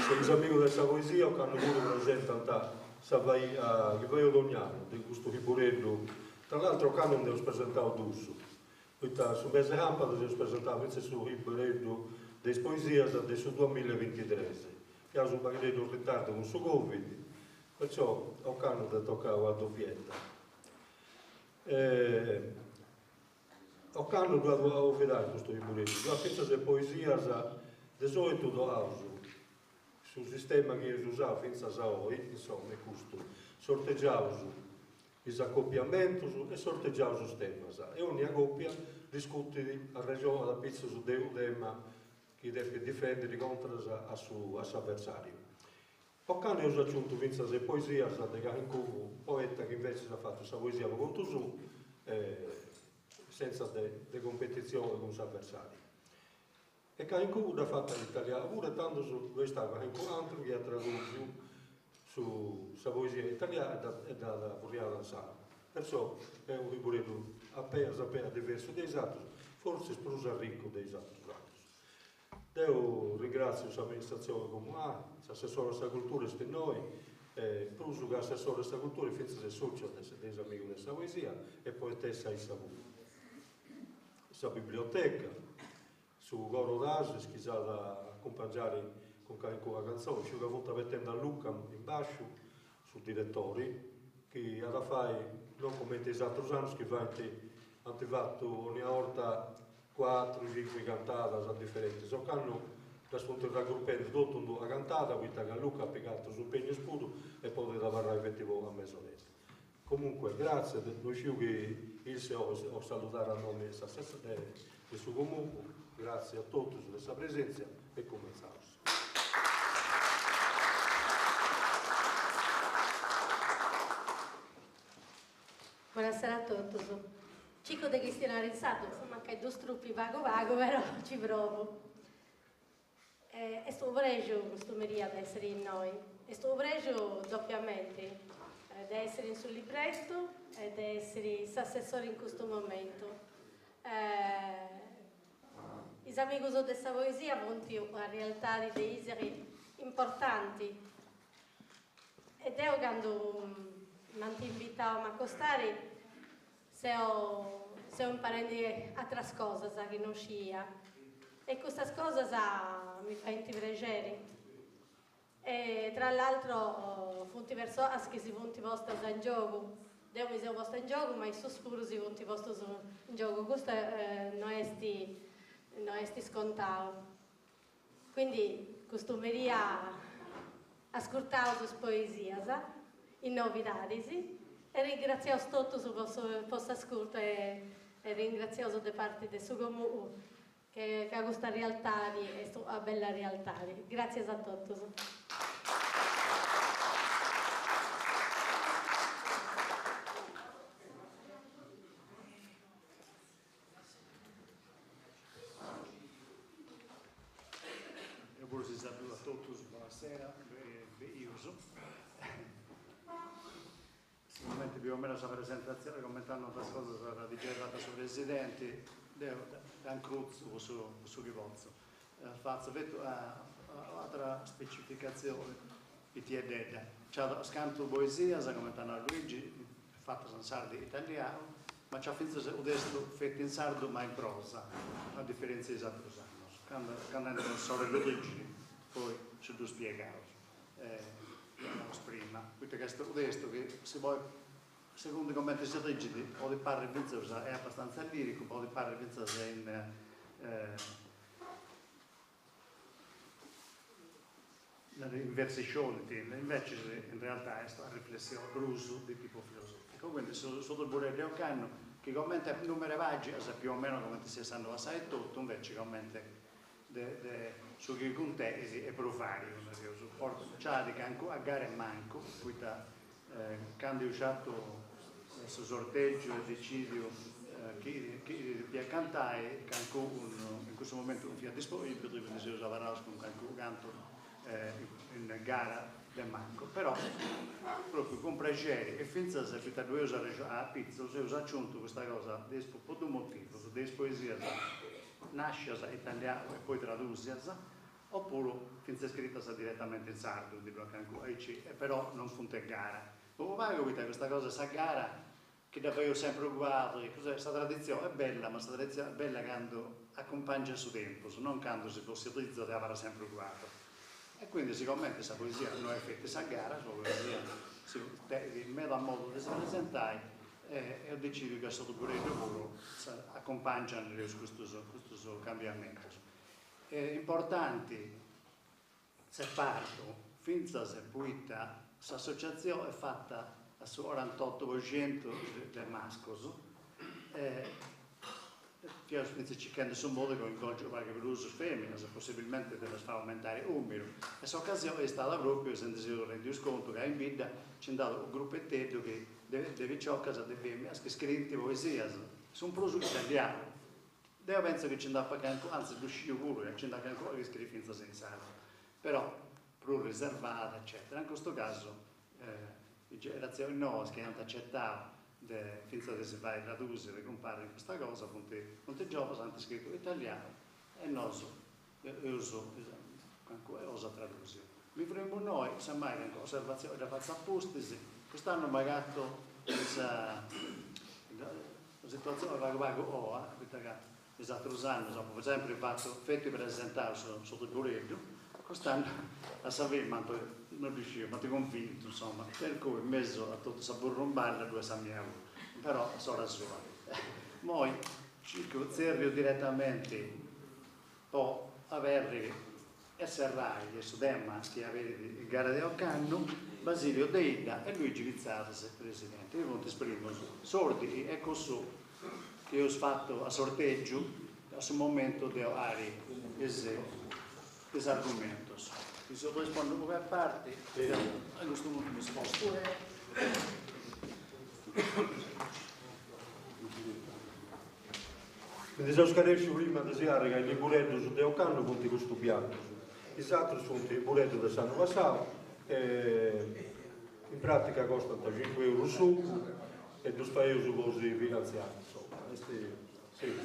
Se gli amici della poesia che hanno pure presentato che vai ogni anno di questo ribureddo, tra l'altro che non devo presentare d'uso. Su mese rampa devo presentare invece su ribureddo delle poesie del 2023. Che ha un baghetto in ritardo con su Covid, perciò ho canno da toccare la doppietta. Ho canno da vedere questo ribureddo, la pensa delle poesie di solito do auso. Sul sistema che io usavo fino a oggi, insomma, è questo. Sorteggiavo gli accoppiamenti e sorteggiavo il sistema. E ogni coppia discute a ragione della pizza su un tema che deve difendere contro il suo avversario. Quando io ho aggiunto le poesie di un poeta che invece ha fatto questa poesia con tu senza competizione con il suo avversario. E che ha fatto in italiano, pure tanto lui stava in altro che ha tradotto su poesia italiana e da Buriana Sala. Perciò è un riburetto appena diverso dei altri, forse sprusa ricco dei altri. Io ringrazio l'amministrazione comunale, l'assessore della cultura e noi, pruso che l'assessore della cultura finché è socio dei amici della poesia e poetessa di Savuto. La biblioteca, su Goro d'Asis, che sa da accompagnare con qualche canzone, ci ho avuto mettendo a Luca in basso, sul direttori, che ha da fare, non come gli altri anni, che hanno fatto ogni volta 4-5 cantate differenti. So che hanno raggiunto il raggruppamento tutto a cantata, quindi che Luca ha piegato sul pegno sputo e poi da varrà effettivo a mezz'oretta. Comunque, grazie, non so che io ho salutato a nome del suo comune, grazie a tutti per questa presenza e cominciamo. Buonasera a tutti. Cico di Cristiana Rizzato, insomma che due struppi vago, però ci provo. E sto pregio costumeria di essere in noi, e sto pregio doppiamente, di essere in sul libretto e di essere assessore in questo momento. I amici di questa poesia punti a realtà di essere importanti. Ed io quando mi hanno invitato a accostare, se ho imparato altre cose che non scia. E queste cose mi fanno piacere. E tra l'altro, funti persone che si punti posto in gioco. Io mi sono posto in gioco, ma i sospiro si punti posto in gioco. Questo non è scontato. Quindi, costumeria ascoltare le poesie, in novità, e ringrazio tutti per il vostro ascolto e ringrazio da parte del suo comune che ha questa realtà e una bella realtà. Grazie a tutti. Io pure si saluto a tutti, buonasera, io sicuramente più o meno la presentazione commentando altre cose sarà dichiarata sui residenti Dan Cruz su Rivozzo. Faccio altra specificazione PTD. C'è scanto poesia, commentando a Luigi, fatta in sardo italiano, ma c'è finito fatto in sardo ma in prosa, a differenza di altri anni. Quando hanno solo Luigi, poi ci devo spiegare. Prima, quindi questo che se vuoi, secondo i commenti rigidi, o di parre vinzosa è abbastanza lirico, o di parre vinzosa è in versi sciolti, invece in realtà è una riflessione l'uso di tipo filosofico. Quindi sotto il Burelli Canno, che commenta numeri vaggi, più o meno come si sanno assai tutto, invece commenta su che contesi e profari, su porto sociale che a gare manco, qui quando è usato su sorteggio e decidio chi cantare, in questo momento non è disponibile, quindi si usa con canto in gara del manco, però proprio con piacere e finza se per due a pizzo si usa aggiunto questa cosa per due motivi, delle poesie nasce italiano e poi traduce oppure finché è scritta direttamente in sardo, di però non funte gara. Come mai questa cosa, questa gara, che davvero sempre uguale, questa tradizione è bella, ma questa tradizione è bella quando accompagna il suo tempo, non quando si possibilizza di avere sempre uguale. E quindi sicuramente questa poesia non è fatta questa gara, questa poesia in mezzo a modo di si presentare, e ho deciso che è stato pure il lavoro accompagnano questo cambiamento. Importanti, se parto, finza se puita, questa associazione è fatta al 48% del mascoso, che finza cercando su modo che coinvolge qualche veloce femmina, se possibilmente deve far aumentare un numero. E questa occasione è stata proprio, se si rende conto che in vita c'è andato un gruppetto che deve giocare a femmine che scritte poesie, sono prosu italiano. Io penso che c'è andato anzi l'uscito pure, c'è andato ancora che scrive finza senza però più riservata, eccetera. In questo caso le generazioni nuove che hanno accettato finza che si va a tradurre, compare in questa cosa, ponte giovani hanno scritto italiano e noi uso tradurre. Mi faremo noi, semmai, che osservazione da fare apposta, quest'anno magari questa situazione vago esatto, usando, per esempio, fatto fetti presentare sotto il Goreggio, quest'anno a sapere, non riuscivo, ma ti convinto, insomma, per cui in mezzo a tutto questa burrumballa due samiamo, però sono sua. Poi, circo serio direttamente, può avere Serrai, che Sudemma, che aveva in gara di Occanno, Basilio Deida e Luigi Vizzarri, presidente. Io non ti esprimo sordi, ecco su, che ho fatto a sorteggio, a questo momento di avere questi argomenti. Se io rispondo come parte, a questo punto mi sposto. Quindi se scaresci prima di siare che i buretti su Deocano conti questo piatto. I altri sono i buretti di San Vasao, in pratica costano 5 euro su e 2 paesi così finanziati. Sì.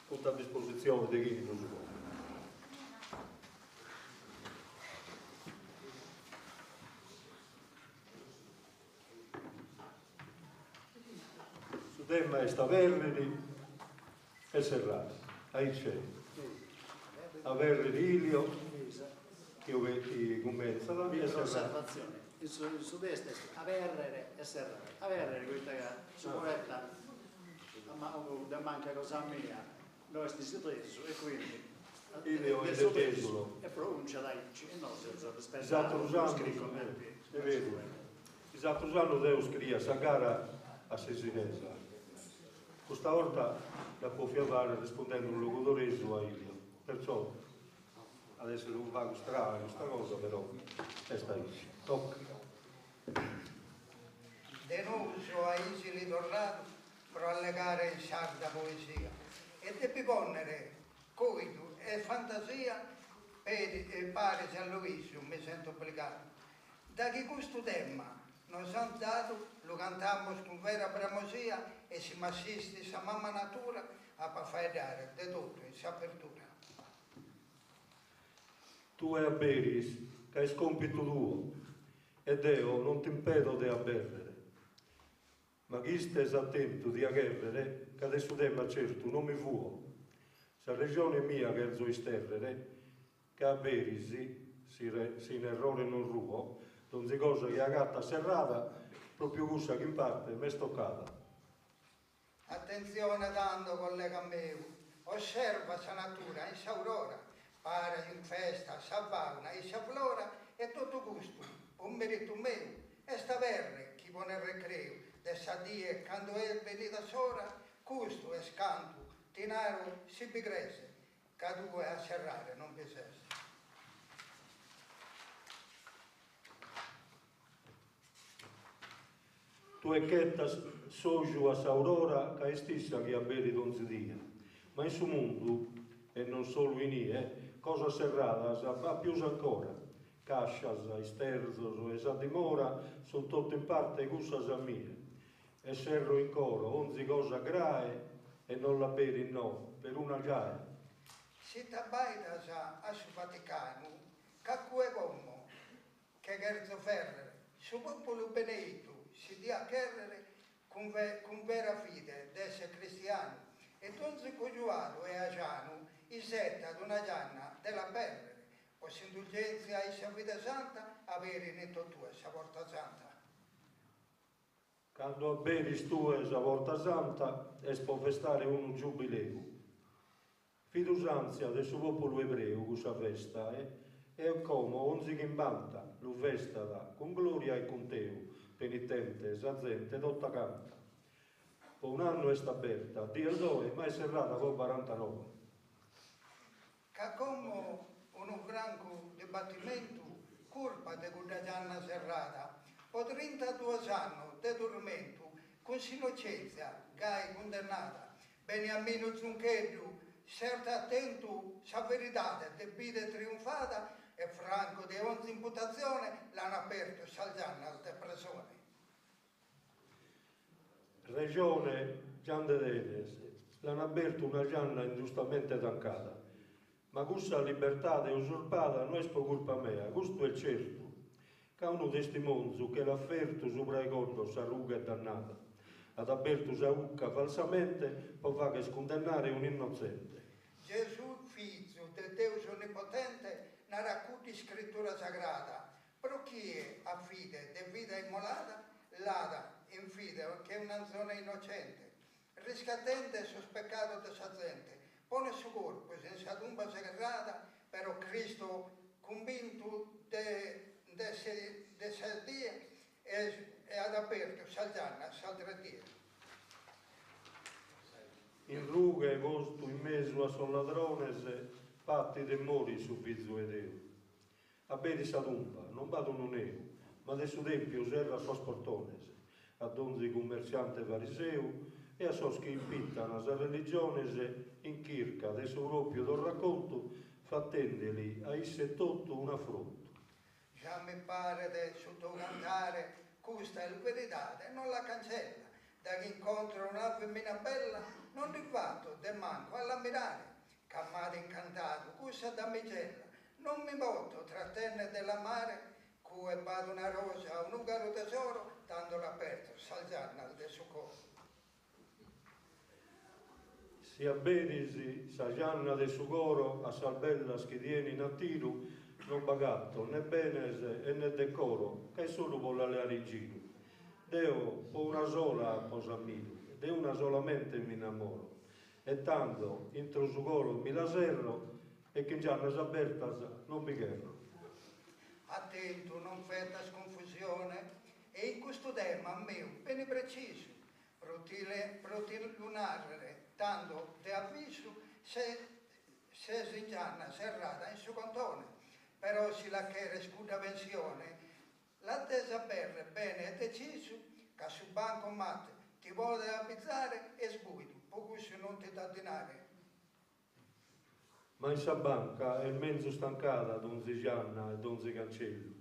Tutto a disposizione di chi non si può. Su tema è Staverri e Serrati, ahí c'è. Averri di Ilio, che io i commenti, e Serrati. Il sud-est è Averri e Serrati. Averri, questa sicurezza, ma manca cosa mia, noi stiamo preso e quindi Ilio è del Tesolo. E pronuncia dai no, Esatto, usando, è vero. Esatto, usando devo scrivere questa gara a Sesinese. Questa volta la può fiavare rispondendo un locutoreso a Ilio. Perciò adesso non va strana questa cosa, però è stato. Tocca. Denuncio a Isili Tornato per allegare in sarda poesia e debbi ponere coito e fantasia e pare San Luisio, mi sento obbligato. Da che questo tema non sono dato, lo cantiamo con vera bramosia e si massisti sa mamma natura a fare dare di tutto in apertura. Tu è a beris, che è scompito tuo, ed io non ti impedo di aberrere. Ma chi stai attento di aguerrere, che adesso tema certo non mi vuo. Se la regione mia che zo isterrere, che a berisi, si in errore non ruo, non si cosa che a gatta serrata, proprio gusta che in parte mi è stoccata. Attenzione tanto collega mio, osserva sa natura in sa aurora, pare in festa, sa fauna e sa flora e tutto gusto, un merito mio, e sta verre chi pone il recreo, de sa die quando è venuta sora, gusto e scanto, tinaro si pigrese, cadue a serrare non pisesse. Tu e chetta soju a s'aurora, che è stessa che a bere non si dia. Ma in suo mondo, e non solo in ie, cosa serrata, sa fa più ancora. Cascias, isterzos e sa dimora, sono tutte in parte cusas a mie. E serro in coro, onzi cosa grae, e non la beri no, per una gaia. si tabaita a su Vaticano, cacque como, che gerzo ferrere, su popolo beneito si dia chiedere con vera fide d'essere cristiano, e donzi cogiuato e agiano, i setta ad una gianna della perdere, o si indulgenzia e sia vita santa, avere in tua sa porta santa. Quando abberis tu esa volta santa, es povestare un giubileu. Fidusanzia del suo popolo ebreo, questa festa, e come onzi che imbanta, lo festa con gloria e con teu, penitente, sazzente, dotta canta. Per un anno è sta aperta, Dio dove, ma è serrata con 49. Che come un franco dibattimento, colpa di quella gianna serrata, o 32 anni di tormento, con innocenza, gai condannata, Beniamino Zuncheddu, certo attento, sa verità, de vita trionfata, e franco di ogni imputazione, l'hanno aperto salgiando al depressione. Regione Gian de Denes, l'hanno aperto una gianna ingiustamente tancata, ma questa libertà è usurpata non è per colpa mia, questo è certo. Che uno testimonio che l'afferto sopra i conto s'arruga e dannata, ad aperto s'aucca falsamente, può fare che scondannare un innocente. Gesù, figlio del Dio Onnipotente, ne racconta scrittura sagrata, però chi è a fide di vita immolata, l'ada in fide che è una zona innocente, riscattente sul peccato di sa gente, pone su corpo senza tomba sagrata, però Cristo convinto di essere Dio e ad aperto salgiana, saldrà Dio. In rughe costo in mezzo a son ladrones, patti temori su figlio e Deo. A bere sa tomba, non vado un neo, ma del suo tempio serra sua sportones, a donzi commerciante fariseu, e a sos che impittano a sa religiones in chirca del suo proprio do racconto, fattendeli a isse tutto un affronto. Già mi pare di sottocantare, questa è la verità, e non la cancella. Da chi incontra una femmina bella, non di fatto, de manco all'ammirare. Cammate incantato, questa damigella, non mi molto trattenne dell'amare, cui vado una rosa, un ugaro tesoro, dandola aperto, salgiarna al suo corpo. Si abberisi sa gianna del suo coro, a salbella schidieni in attiro, non bagatto né benese e né decoro, che solo vuole alleare in giro. Deo po una sola cosa mio, de una solamente mi innamoro, e tanto intro su coro mi la serro, e che già non s'aperta non mi cherro. Attento, non fetta confusione, e in questo tema mio, bene preciso, proti lunare, tanto di avviso, se si gianna serrata in suo cantone, però si la chiede scuda pensione, l'attesa per bene è deciso, che su banco matte ti vuole abbizzare e sbuito, poco se non ti dà denaro. Ma in sa banca è mezzo stancata donzi Gianna e donzi Cancello,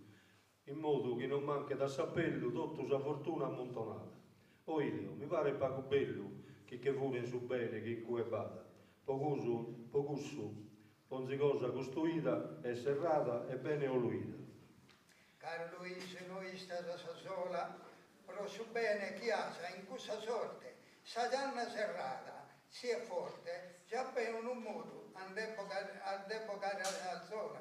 in modo che non manca da sappello tutto sa fortuna ammontonata. O Ilio, mi pare poco bello che vuole su bene che in cui vada, pocusso, ogni cosa costruita è serrata e bene oluita. Caro Luigi, noi stata sola, però su bene chi ha in questa sorte, sa gianna serrata, sia forte, già per un modo, all'epoca al sola.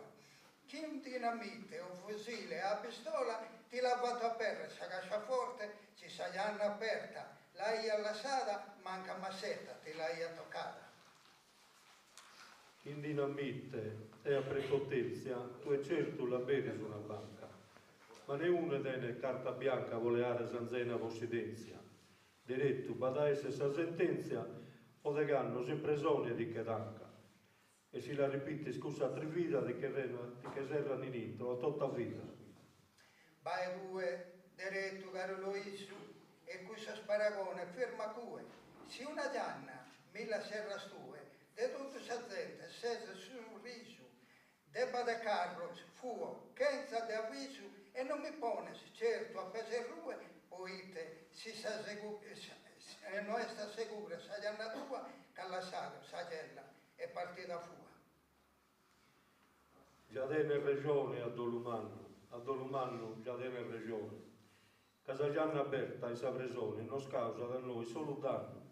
Chi un dinamite, un fucile, a pistola, ti lavato a terra, sa cascia forte, ci sa gianna aperta, l'hai lasciata, manca massetta, ti l'hai toccata. In dinamite e a prepotenzia, tu è certo la bere su una banca, ma ne uno tiene carta bianca voleare zanzena possidenzia. Diretto, badaesse sa sentenza, o de ganno sempre sonia di che tanca. E si la ripete scusa attrivita di che serra initro, a tutta vita. Vai due, diretto, caro Luigi, e questo sparagone ferma cue. Si una gianna, mila serra stue, de tutto sa gente, sese su un riso, debba da carro, fuo, senza di avviso, e non mi pone certo a peserrue, poi te si sa non sta sicura, sa gianna tua, che ha lasciato, sa gella, e partita fuori. già in regione a Dolumanno già in regione. Casagianna aperta in Savresone non causa da noi solo danno.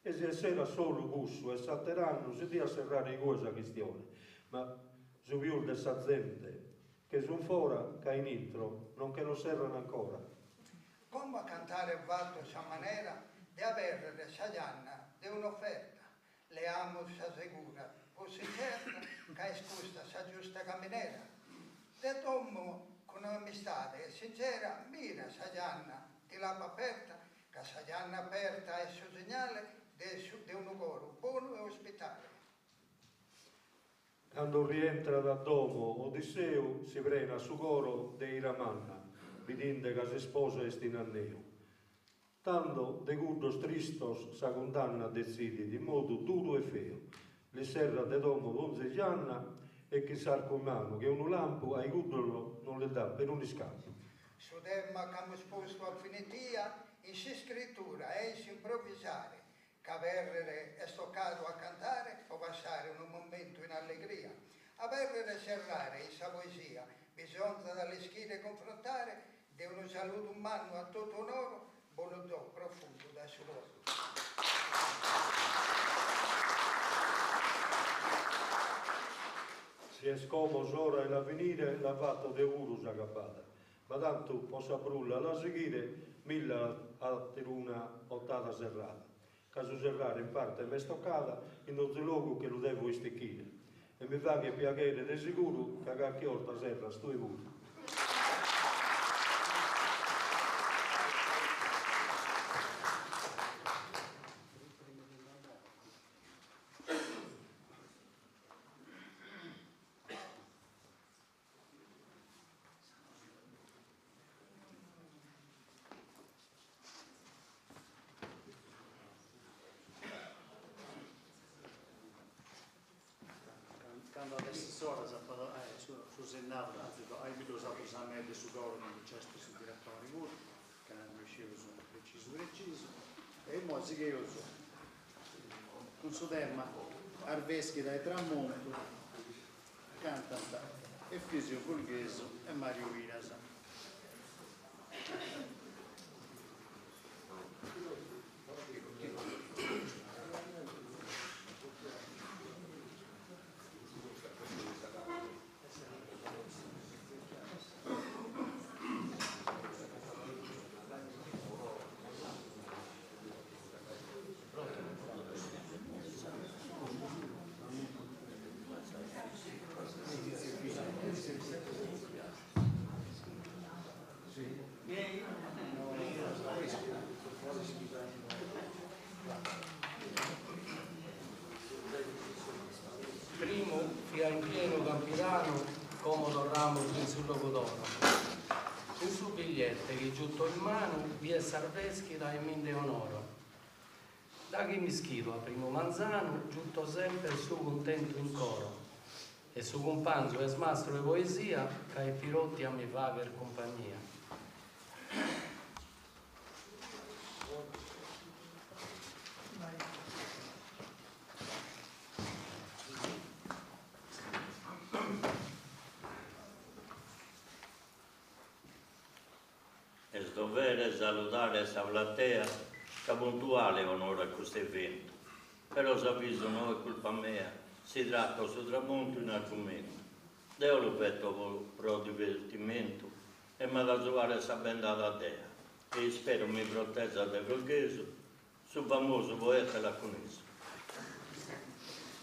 E se sera solo gusto e satteranno si dia a serrare in questa questione. Ma su più di sta gente che sono fuori che in intro non che lo serrano ancora. Come cantare il fatto questa maniera di avere Casagianna di un'offerta. Le amo sa sicura, così certa che è scusa sa giusta camminera. De tommo con amistà sincera, mira Casagianna di lapa aperta, che Casagianna aperta è il suo segnale di un coro buono e ospitale. Quando rientra da domo Odisseo si prena su coro dei Ramanna, vidinde che si sposa e stinanneo. Tanto de gurdos tristos sa condanna decidi di modo duro e feo. Le serra de domo donzegianna e chi sarcomano che un lampo ai gurdolo non le dà per un iscampo. Su tema che abbiamo sposto a finitia, in si scrittura e in si improvvisare, che averre è stoccato a cantare o passare un momento in allegria. Averre serrare in sa poesia, bisogna dalle schide confrontare, di uno saluto umano a tutto onore, buono do profondo da suo. Si è scomoso ora l'avvenire, l'ha fatto de urus a cappata. Ma tanto possa brulla la seguire, milla a una ottata serrata. Caso serrare in parte me stoccata, in ogni luogo che lo devo isticchire. E mi fa che piacere di sicuro che qualche orta serra sto pure. Quando l'assessore su Senato, hai usato esattamente su coro non c'è su direttori molto, che non riuscivo su preciso, e ora si che io so, un suo tema, Arveschi dai tramonto, canta e Fisio Fulgheso e Mario Virasa. Primo, fia in pieno campirano, comodo ramo in sul logodoro. In su bigliette che giunto in mano, vi è Sarveschi da minde onoro. Da chi mi schido a primo manzano, giunto sempre su contento in coro. E su companzo e smastro e poesia, che ai pirotti a mi va per compagnia. È dovere salutare questa platea che puntuale onora questo evento. Però s'avviso non è colpa mia, si tratta su tramonto in argomento. Deo lo petto pro divertimento e mi da trovare questa bendata dea. E spero mi protegga del Fulgheso, sul famoso poeta laconeso.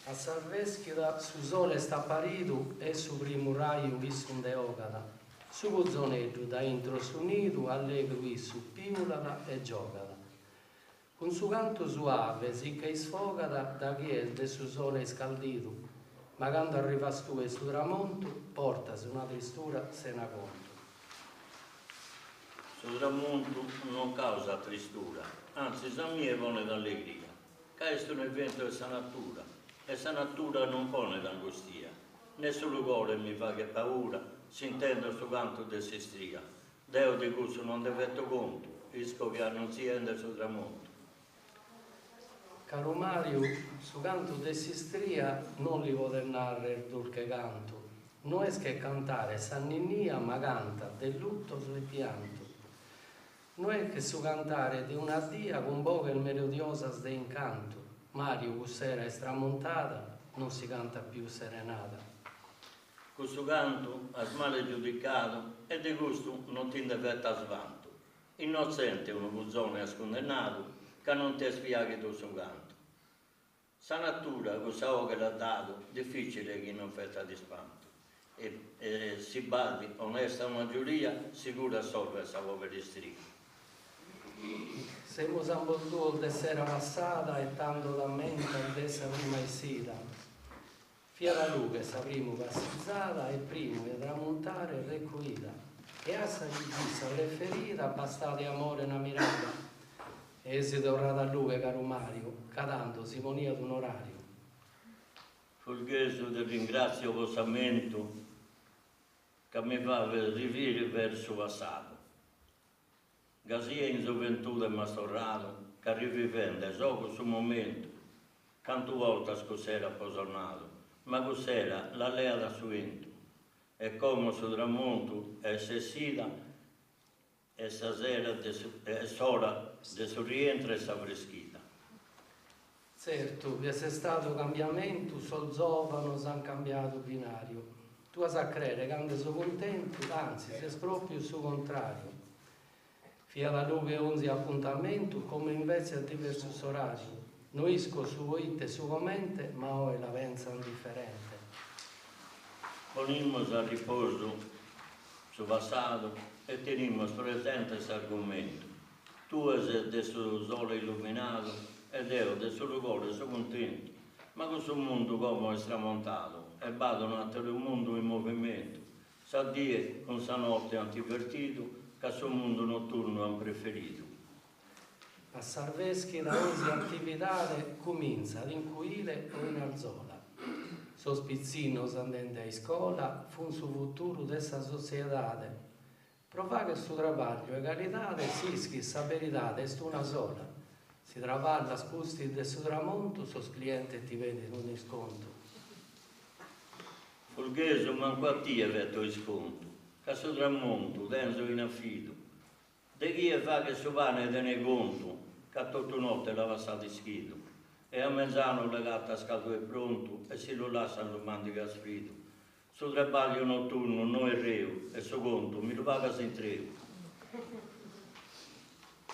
A Sarveschi da su sole sta paridu e su primo raio vissun de ogada. Su cozzoneddu da intro su nidu allegro su piulada e giocada. Con su canto suave si che sfogada da chi è de su sole scalditu. Ma quando arriva stu e su tramonto portasi una tristura se ne conto. Su tramonto non causa tristura, anzi s'ammievone d'allegria. Questo è un evento di questa natura, e questa natura non pone d'angostia. Nessun cuore mi fa che paura, si intende sto canto di sistria. Deo di questo non ti metto conto, risco che non si ende sul tramonto. Caro Mario, su canto de sistria non li poter narrare il dolce canto. non è che cantare Sanninnia ma canta del lutto sul pianto. Non è che su cantare di una dia con poco il melodiosa de incanto. Mario, questa è stramontata, non si canta più serenata. Questo canto a male giudicato e di gusto non ti indefetta svanto. Innocente uno buzzone scondannato che non ti spiaghi tu suo canto. Sa natura, questa che l'ha dato, difficile che non fetta di spanto. E si badi, onesta una giuria, sicura assolve questa povera striga. Siamo sambolduo de sera passata e tanto lamenta dessa prima essida. Fia la luce sa primo passizzata e primo e tramontare recuida. E assai di le ferita, bastate amore una mirata. E si tornata a lui, caro Mario, cadando si ponia ad un orario. Fulgheso del ringrazio vosamento che mi fa rivire verso passato. Gasia in gioventù e mastorrato, che rivivende solo sul momento, canto volta scosera posornato, ma cos'era la lea da suento, e come sul tramonto e se sida, e stasera è sola de suo rientro e sa freschita. Certo, vi è stato cambiamento, sol giovano s'han cambiato binario. Tu a credere che ande so contento, anzi, se proprio su contrario. Fia la luce onzi appuntamento, come invece a diverso orario. Noisco su oite su comente, ma oi la pensa indifferente. Ponimos a riposo su passato e tenimos presente questo argomento. Tu sei del suo sole illuminato ed io del suo cuore sono contento, ma questo mondo come è stramontato e vado un altro mondo in movimento. Sa Dio con sa notte antivertito che suo mondo notturno han preferito. A Sarveschi da ogni attività comincia ad incuire o in alzola. Sospizzino s'andende a scuola, fu su futuro dessa società. Provà che su trabaglio e carità sischi sa verità è una sola. Si travalla spusti del suo tramonto, sos clienti ti vedi in un sconto. Fulgheso manco a te vetto sconto, che su tramonto denso in affido. De chi fa che su pane ne conto, che tutta notte la passata schido. E a mezzano la gatta scaldo è pronto e si lo lascia al romantico sfido. Su trabaglio notturno non è reo e su conto mi lo paga sin treo.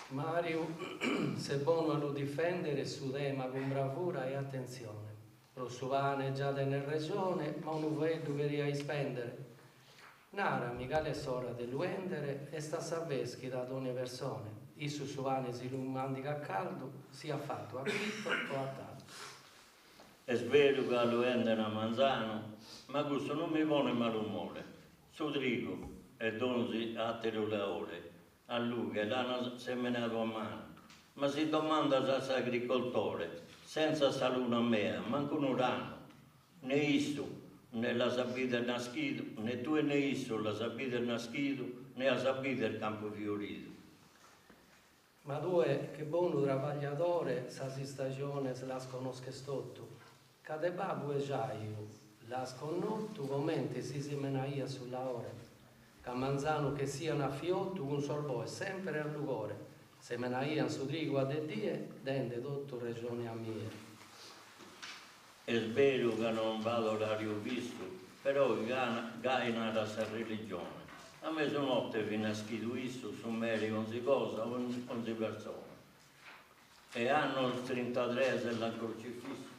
Mario, se buono a lo difendere su tema con bravura e attenzione. Rossovane già nella regione, ma un uvello che ria spendere. Nara, micale sora dell'uendere e sta saveschi da ogni persone. Issu suvane si lumandica a caldo, sia fatto a pitto o a tanto. È vero che lo ende a manzano, ma questo non mi pone malumore. Su trigo e donzi a telo le ore, a lui che l'hanno seminato a mano. Ma si domanda se agricoltore, senza sa luna mea, manco un rano, né isso, né la sapita il naschido, né tu né isso la sapita il naschido, né la sapita il campo fiorito. Ma tu è che buono travagliatore, sa si stagione se la sconosche stotto. Cade babu e giaio, la sconnotto, commente si semenaia sulla ore. Camanzano che sia una fiotto, un sorbo è sempre a lugore. Semenaia su trigo a de die, dende tutto regione a mie. È vero che non vado l'ario visto, però gaina la sa religione. A mezzanotte viene a schiduisso su meri ogni cosa, ogni persona. E hanno il 33 della crocifisso.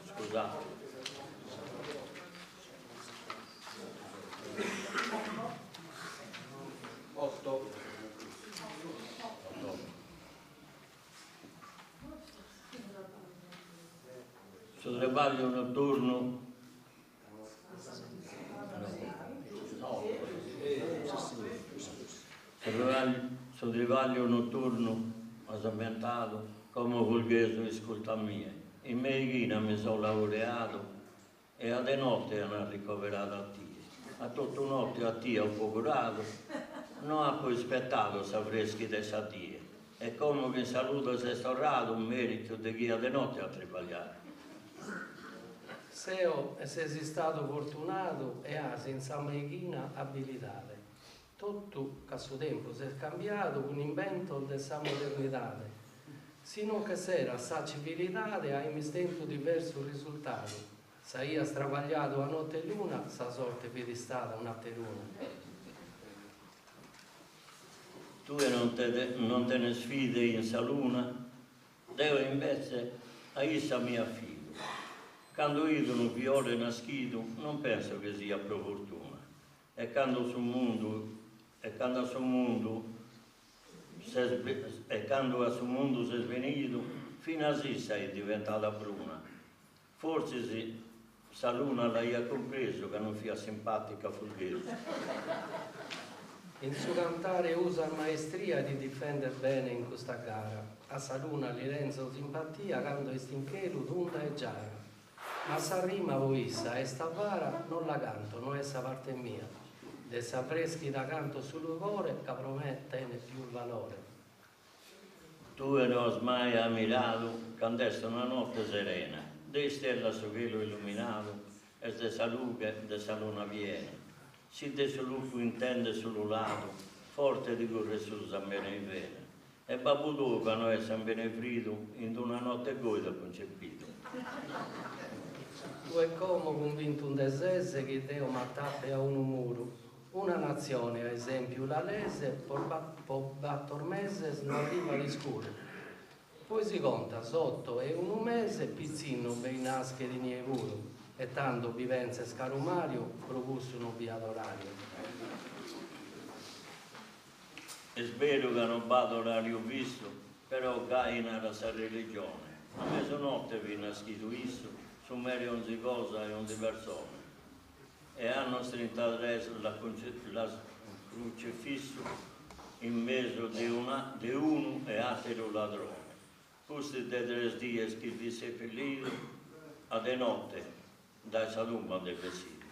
Scusate. Sul travaglio notturno sul travaglio notturno asambientato come vulgheso ascolta mia in medicina mi sono laureato e a de notte hanno ricoverato a te a tutta notte a te ho procurato non ha poi aspettato sa freschi de sa die e come che saluto se storrato un merito di chi ha di notte a treballare. Se sei stato fortunato e hai senza mechina abilità. Tutto che a suo tempo si è cambiato un invento della modernità. Sino che sera sa civilità e hai mistento diverso risultato. Se io stravagliato a notte e luna, sa sorte piedistata una luna. Tu non te ne sfidi in saluna, Deo invece a issa mia figlio. Quando io non viola naschito, non penso che sia pro fortuna. E quando a suo mondo si è svenuto, fino a sì sei diventata bruna. Forse sì, sa luna l'hai compreso che non sia simpatica fulghese. In suo cantare usa maestria di difendere bene in questa gara. A Saluna li renzo simpatia quando è stinchero d'unda e giara. Ma sa rima voissa e sta vara non la canto, non è sa parte mia. De sa freschi da canto sul cuore che promette ne più il valore. Tu non hai mai ammirato quando è una notte serena, de stella su cielo illuminato e de sa luce de sa luna viene. Si de su lupo intende sul lato, forte di corre su San Benevene. E babbo tu che noi San Benefrito in una notte goida concepito. Tu è come convinto un desese che Deo mattappe a un muro. Una nazione, ad esempio la lese, per battor mese non arriva di scuro. Poi si conta sotto e un mese pizzino per i nasche di nievuro e tanto vivenze scarumario propulsano via d'orario. È vero che non vado orario visto, però gaina la sa religione. A mezzanotte vi nascito isso, su meglio 11 cose e 11 persone. E hanno strintato la crocifisso in mezzo di uno e altro ladrone. Questi de 3 giorni che vi seppellito a de notte da saluma del vestito.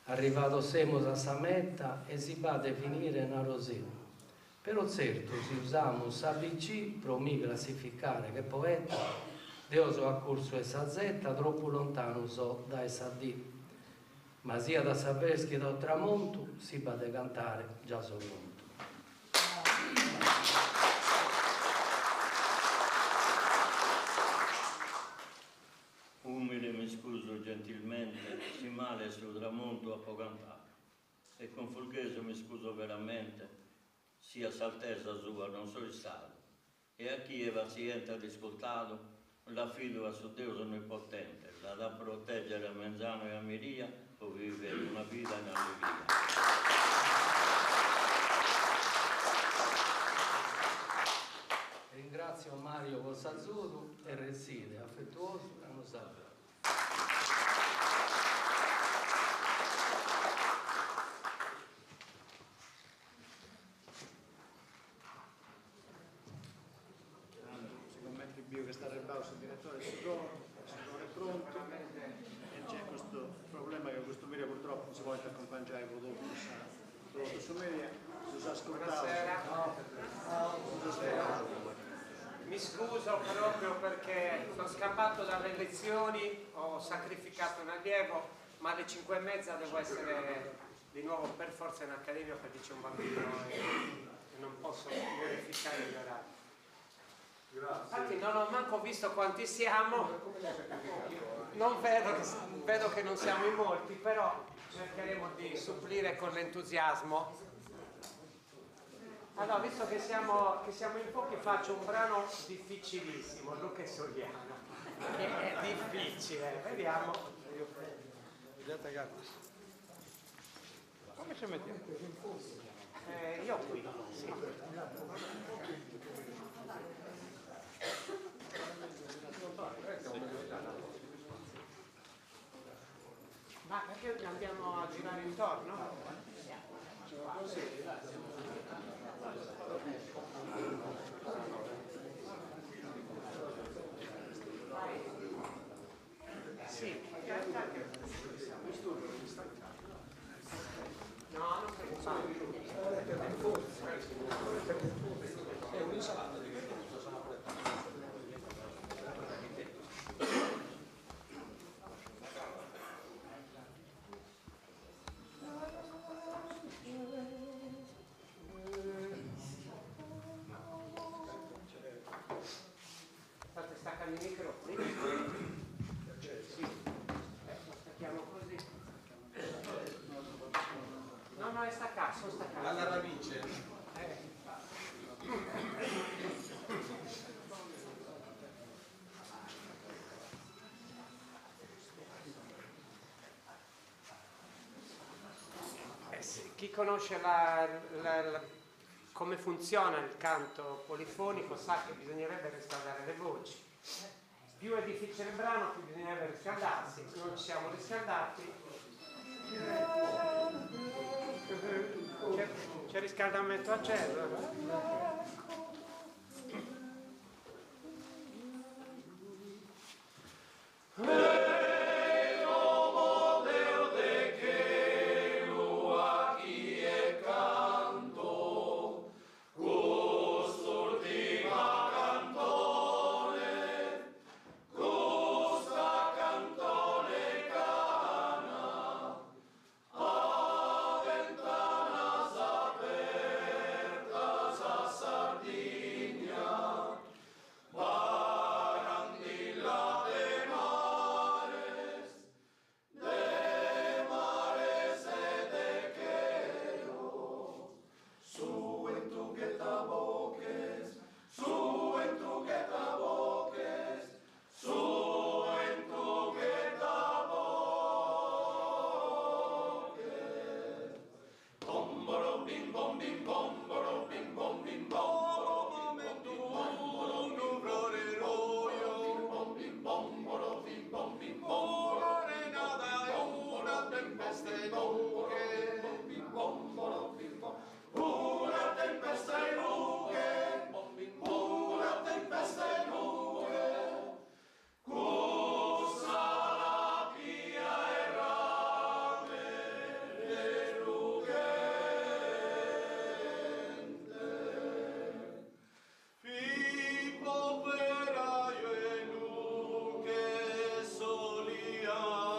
Arrivato semos a Sametta e si va a definire una rosina. Però certo si usamo s'ABC per mi classificare che poeta Deo so a corso essa Z troppo lontano so da essa D. Ma sia da sapere che da tramonto si va a cantare già so pronto. Umile mi scuso gentilmente, si male sul tramonto a poco cantare. E con Fulghese mi scuso veramente, sia s'altezza sua non sono stato. E a chi è paziente ad ascoltato, la fido a suo Dio onnipotente, la da proteggere a Menzano e a Miria, o vivere una vita in allegria. Ringrazio Mario Cossazzuto e Reside, affettuoso e non sape. Che sta arrivando sul direttore Sudoro è pronto e c'è questo problema che questo Miria purtroppo non si vuole accompagnare con tutto su Miria si sa ascoltare. Buonasera. Mi scuso proprio perché sono scappato dalle lezioni, ho sacrificato un allievo, ma alle 5:30 devo essere di nuovo per forza in accademia perché c'è un bambino e non posso verificare gli orari. Grazie. Infatti non ho manco visto quanti siamo, non vedo che non siamo in molti, però cercheremo di supplire con l'entusiasmo. Allora, visto che siamo in pochi, faccio un brano difficilissimo, Luca e Soliano, che è difficile, vediamo. Come ci mettiamo? Io qui, sì. Ma perché andiamo a girare intorno? Sì, no, non preoccupare. l'insalata di che sono State staccando i microfoni? Sì. Lo stacchiamo così. No, è staccato, sono staccato. alla radice. Sì, chi conosce come funziona il canto polifonico sa che bisognerebbe riscaldare le voci. Più è difficile il brano, più bisognerebbe riscaldarsi. Non ci siamo riscaldati. C'è riscaldamento acceso. Soliana,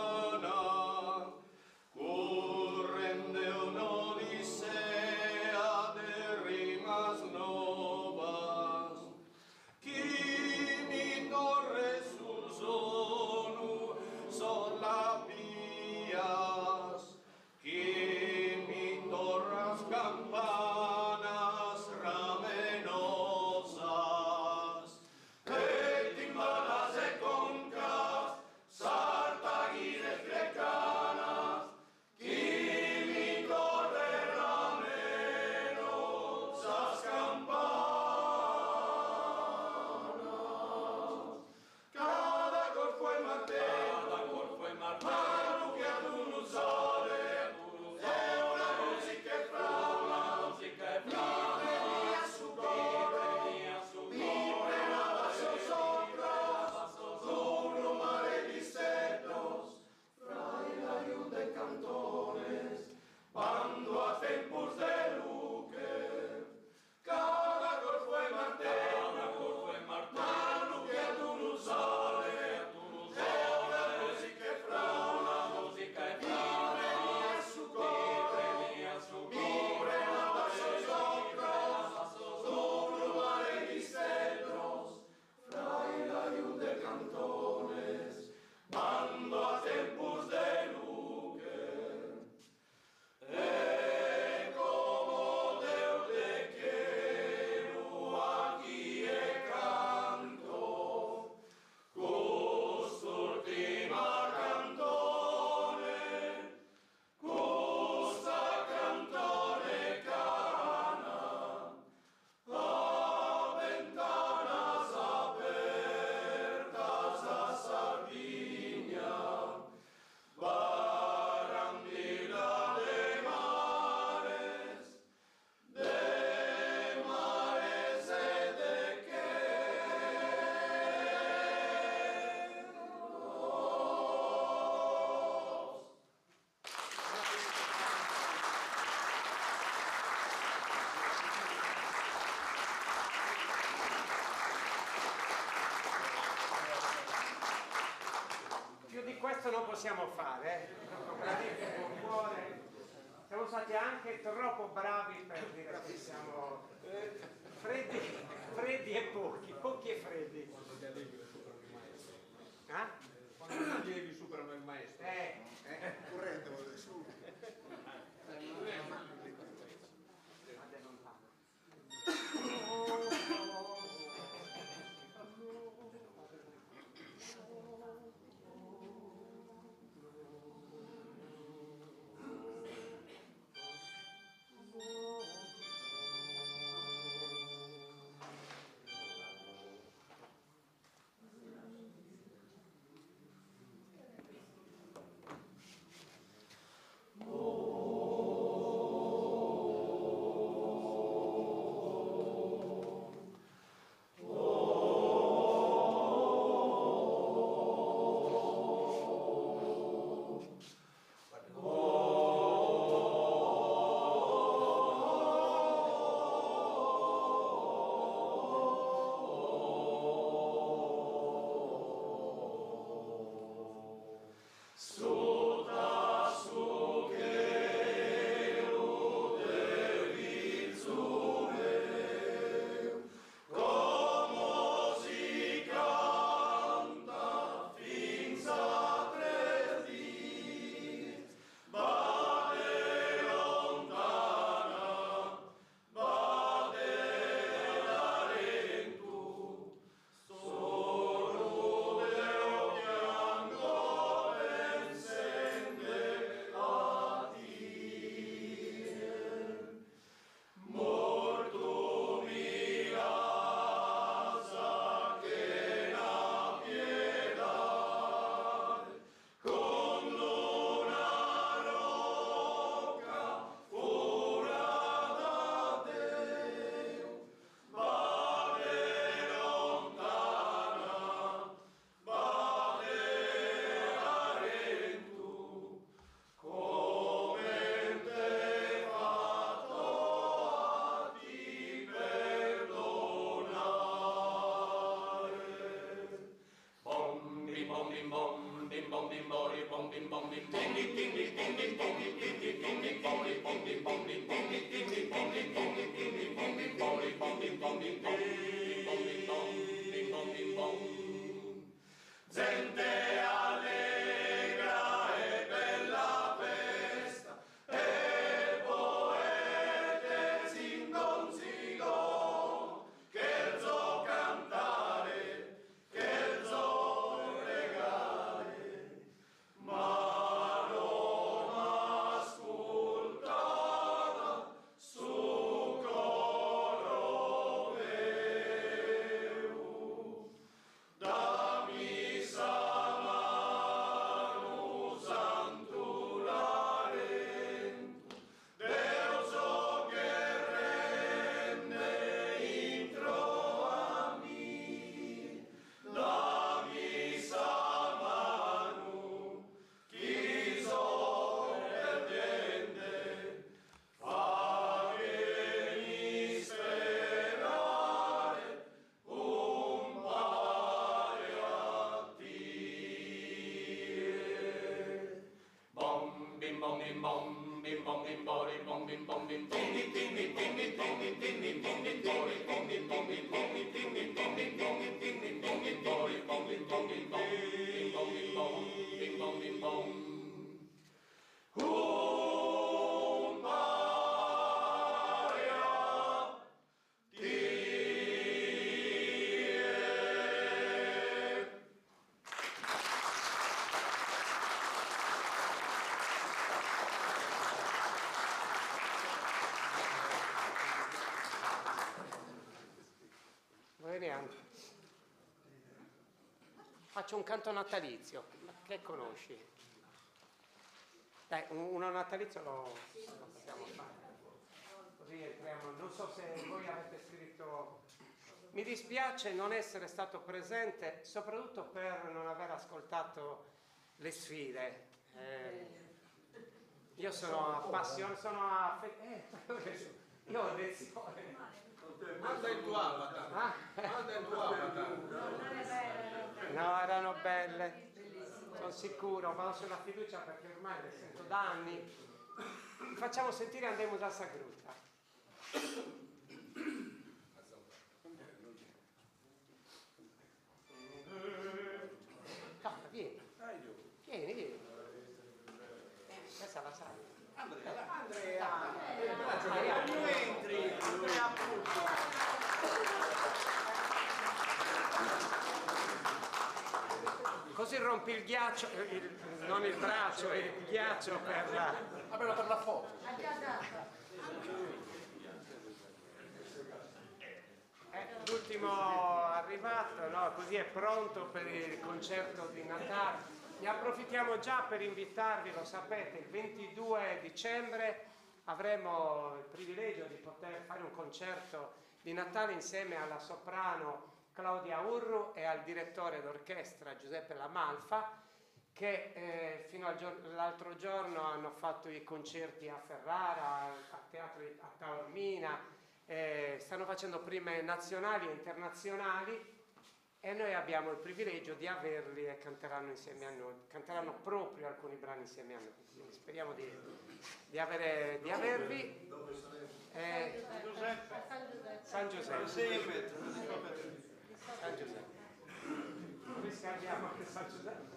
possiamo fare, veramente con cuore. Siamo stati anche troppo bravi per dire che siamo freddi e pochi e freddi. Quando gli allievi superano il maestro. Corrente, vuole su. Gente allegra e bella festa, e poete s'inconsigo, che zo cantare, che zo regare, ma non ascoltata su coro meu. Dammi samanu santularen, Deus o che rende intro a mi. Dammi samanu, chi so perdente, fa che mi sperare un pare a te. Bom bim bom bim bom bim bom bim bori bom bim tingi tingi tingi tingi tingi tingi bori bom bim tingi tingi tingi tingi tingi bori bom bim tingi bom bim bom bim bom bim bom bim bom. Un pare a te. Vediamo. Faccio un canto natalizio, che conosci? Dai, uno natalizio lo possiamo fare. Così entriamo. Non so se voi avete scritto. Mi dispiace non essere stato presente, soprattutto per non aver ascoltato le sfide. Io sono appassionato, io ho lezione. Manda il tuo avatar. Manda il tuo avatar. No, erano belle. sono sicuro, vado sulla fiducia perché ormai le sento da anni. Facciamo sentire Andiamo da Sagruta. Vieni. Vieni. Questa la sai. Andrea, non entri. Così rompi il ghiaccio, non il braccio, il ghiaccio per la foto. L'ultimo arrivato, no? Così è pronto per il concerto di Natale. Ne approfittiamo già per invitarvi, lo sapete, il 22 dicembre avremo il privilegio di poter fare un concerto di Natale insieme alla soprano Claudia Urru e al direttore d'orchestra Giuseppe Lamalfa, che fino all'altro giorno hanno fatto i concerti a Ferrara, a teatro a Taormina, stanno facendo prime nazionali e internazionali e noi abbiamo il privilegio di averli e canteranno insieme a noi, canteranno proprio alcuni brani insieme a noi, quindi speriamo di avervi. San Giuseppe. Riscaldiamo anche San Giuseppe.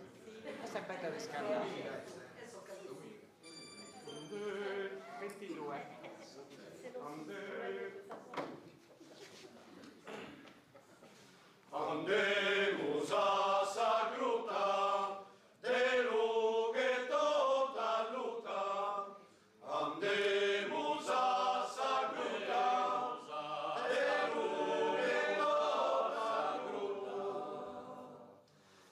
Questa è bella riscaldata. 22. Andemus a Sagruta, de lughe tota luta. Andemus a Sagruta, de lughe tota luta.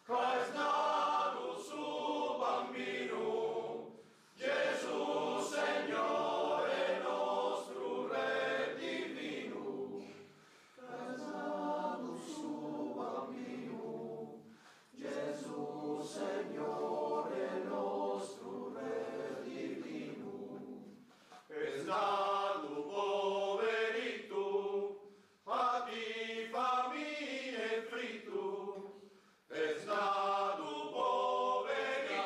Quaes natus su bambino, Gesù Signore nostro Re divino. Quaes natus su bambino, Gesù Signore nostro Re divino. Es nato poverito, pati famine frito. Es nato poverito,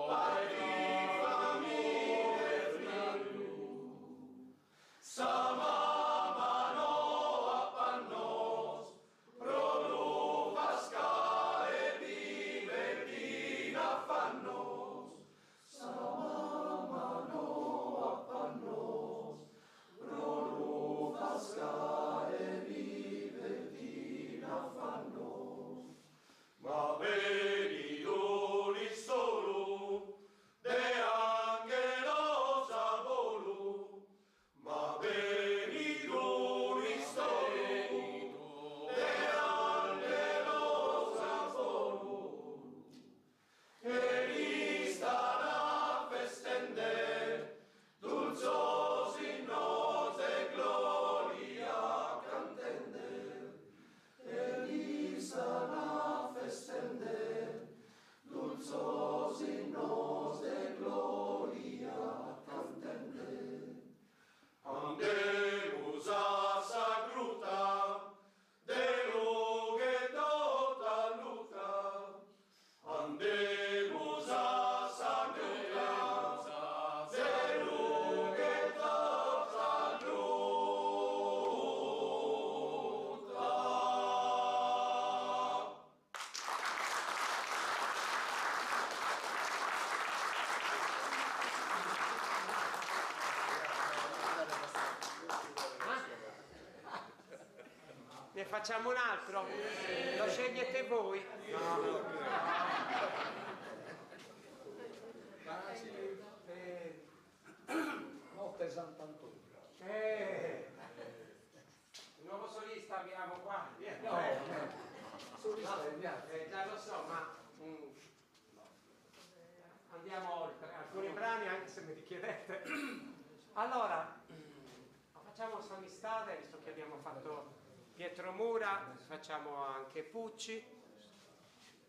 pati famine frito. Sa mamma no appannos, pro lu pascare vive in affannos. Sa mamma no appannos, pro lu pascare vive in affannos. Ma benito solo de angelos a volo. Ma benito solo de angelos a volo. E li starà festende, dulzos innos de gloria cantende. E li starà festende, dulzos innos de gloria cantende. Andemus a Sagruta, de lughe tota luta. Andemus a Sagruta, de lughe tota luta. Ne facciamo un altro? Lo scegliete voi? Notte Sant'Antonio. Il nuovo solista abbiamo qua. Solista è Già lo so, ma andiamo oltre. Alcuni brani, anche se mi richiedete. Allora, facciamo Samistade, visto che abbiamo fatto Pietro Mura, facciamo anche Pucci,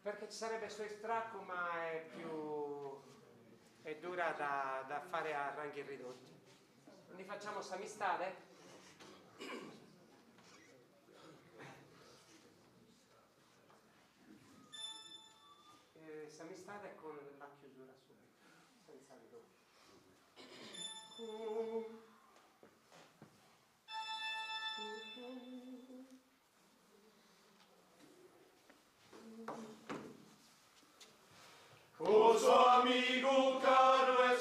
perché ci sarebbe suo Stracco, ma è dura da fare a ranghi ridotti. Quindi facciamo Samistade. se mi state con la chiusura subito, senza ridurre. O suo amico caro e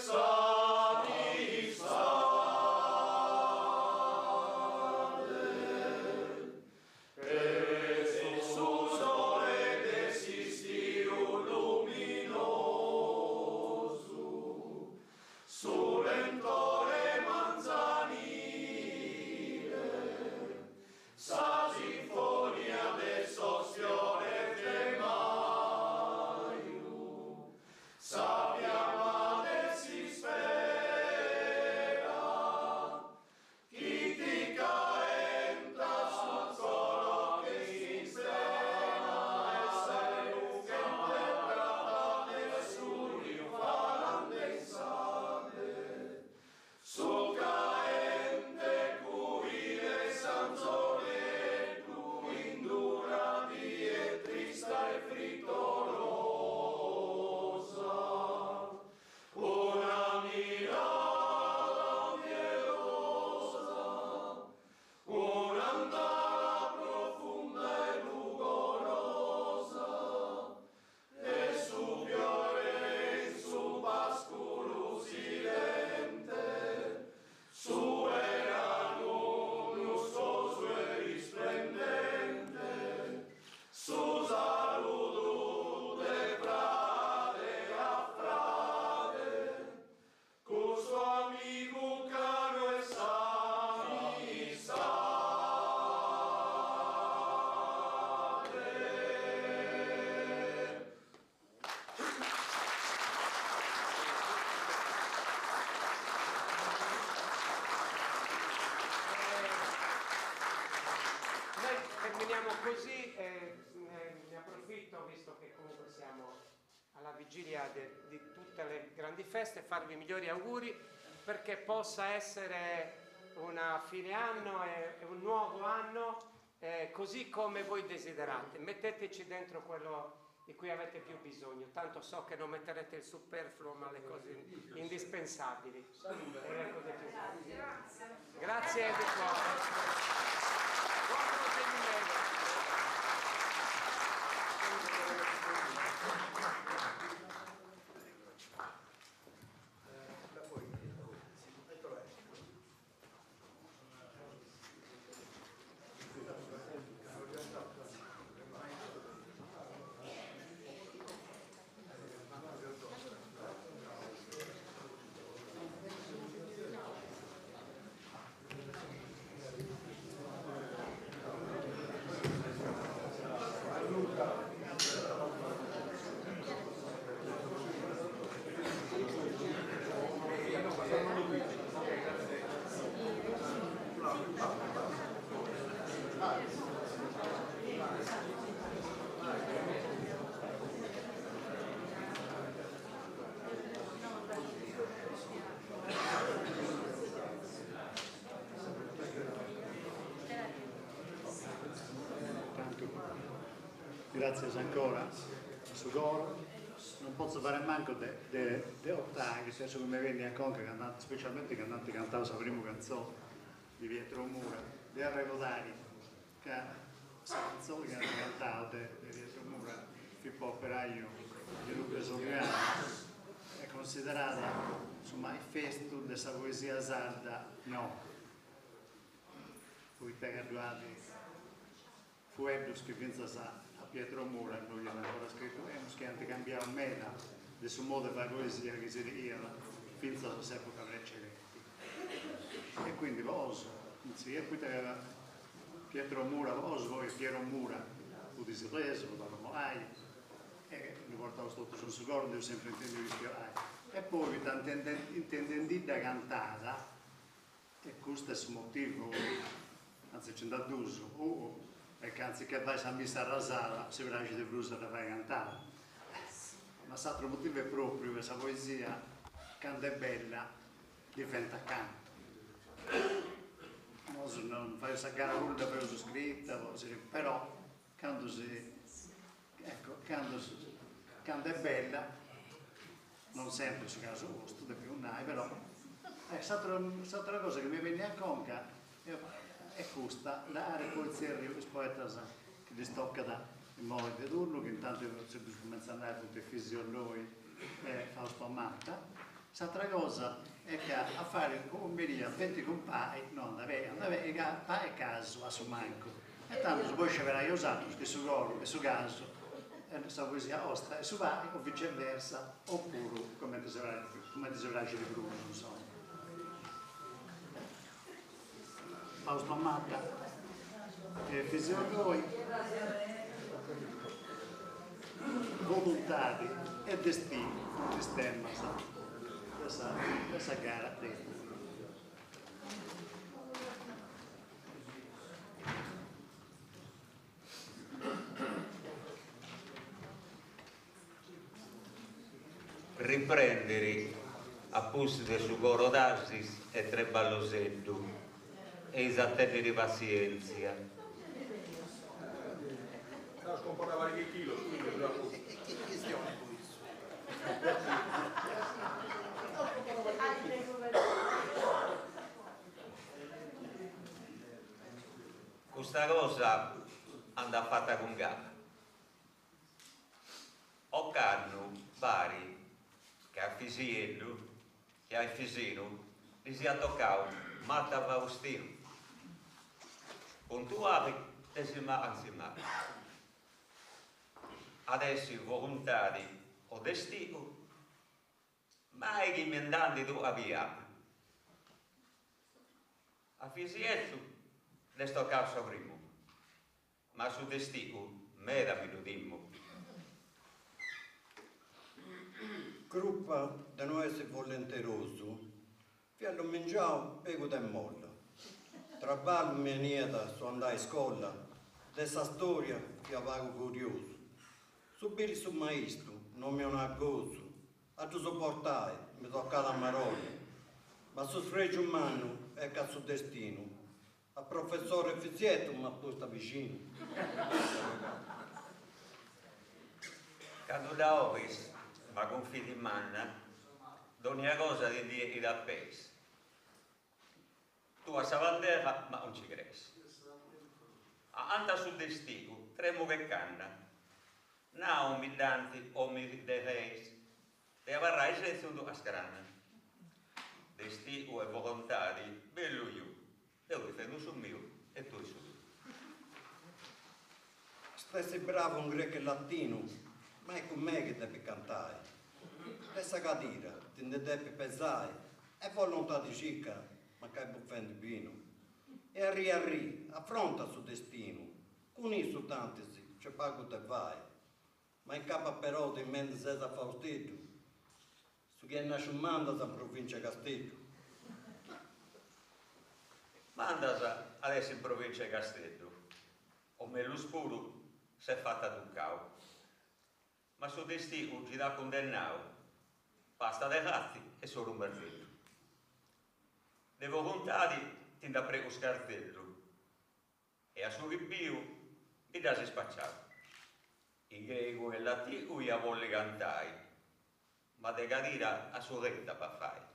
Terminiamo così, ne approfitto, visto che comunque siamo alla vigilia di tutte le grandi feste, farvi i migliori auguri perché possa essere una fine anno e un nuovo anno così come voi desiderate. Metteteci dentro quello di cui avete più bisogno, tanto so che non metterete il superfluo ma le cose indispensabili. Grazie di cuore. Grazie ancora, Sugoro. Non posso fare manco de ottaghi, se come vedi a Conca, specialmente i cantanti cantavano la prima canzone di Pietro Mura, di Arrevodari, che la canzone che hanno cantato di Pietro Mura, Pippo Operaio di Luca Sogliano, è considerata insomma il festo della poesia sarda, no. Poi te graduati fueddus che pensa a Pietro Mura, non gli hanno ancora scritto, è uno che hanno cambiato meno del suo modo di fare poesia che si era fino all'epoca precedente. E quindi l'oso, e poi Pietro Mura, l'oso e Piero Mura, tu di Silesio, lo davamo ai, e mi portavo sotto sul scordo, io sempre intendevo il ai. E poi tante intendendita cantata, e questo è il motivo, anzi c'è da d'uso, perché anziché vai a messa a rasare, si verrà di blusa da fare cantare. Ma l'altro motivo è proprio che questa poesia, quando è bella, diventa canto. Non fai questa gara nulla per la scritta, però quando si quando è bella, non sempre su caso gusto, di più non hai, però un'altra cosa che mi viene a conca è questa, dare poi il poeta che ti stocca da in modo di turno, che intanto si comincia a andare con i fisi a noi e Fausto Matta. L'altra cosa è che a fare come 20 compagni, no, andava a caso a su manco. E tanto poi ci verrà usato che su goro e su caso questa poesia osta e su vai o viceversa, oppure come ti si verrà di Bruno, insomma. Fausto Matta e fisiologoi, volontari e destino, il sistema, questa gara dentro. Riprendere apposite su coro d'Asis e tre balloseddu e esattamente di pazienza. No, scomporrava di chilo, quindi già Questa cosa andrà fatta con gamba. O canno pari che a Fisiello, che a Fisino, gli sia toccato Marta Faustino. Con tu api te si anzimà. Adesso volontari o destino, mai che mendanti tu abbiamo. A Fisiello le sto causa primo, ma su destino me da mi lo dimmo. Gruppa da non essere volenteroso, vi hanno mangiato pego da molla. Traballo mia nieta su andare a scuola, dessa storia che avevo curioso. Subire su maestro non mi è un accoso, a tu sopportare mi tocca la marola, ma su sfregio umano è che su destino, a professore Fizietto mi ha posto vicino. Quando da Ovis, ma con figli in manna, ogni cosa di dire da pes. Tu a Savandera, ma non ci credi. Anda sul destino, tremo che canna. Naomi danti, omi de reis, e avarrai senza a scranna. Destino e volontari, bello io, devo difendere sul mio e tu su. Stessi bravo un greco e latino, ma è con me che devi cantare. Questa cadira, ti ne devi pesare, è volontà di cicca, ma che buffendi vino. E arri, affronta sul destino, con i soltanti ci pago te vai. Ma in capo però di mente Cesare Faustino, su che nasce un mandas in provincia Castello. Mandas adesso in provincia di Castello, o me lo spuro si è fatta d'un cavo. Ma su destino ci da condannato, pasta dei ratti e solo un berretto. Le volontari ti da prego scartello, e a suo ribbio mi da si spacciato. In greco e latino io volle cantare, ma de cadira a sorretta per fare.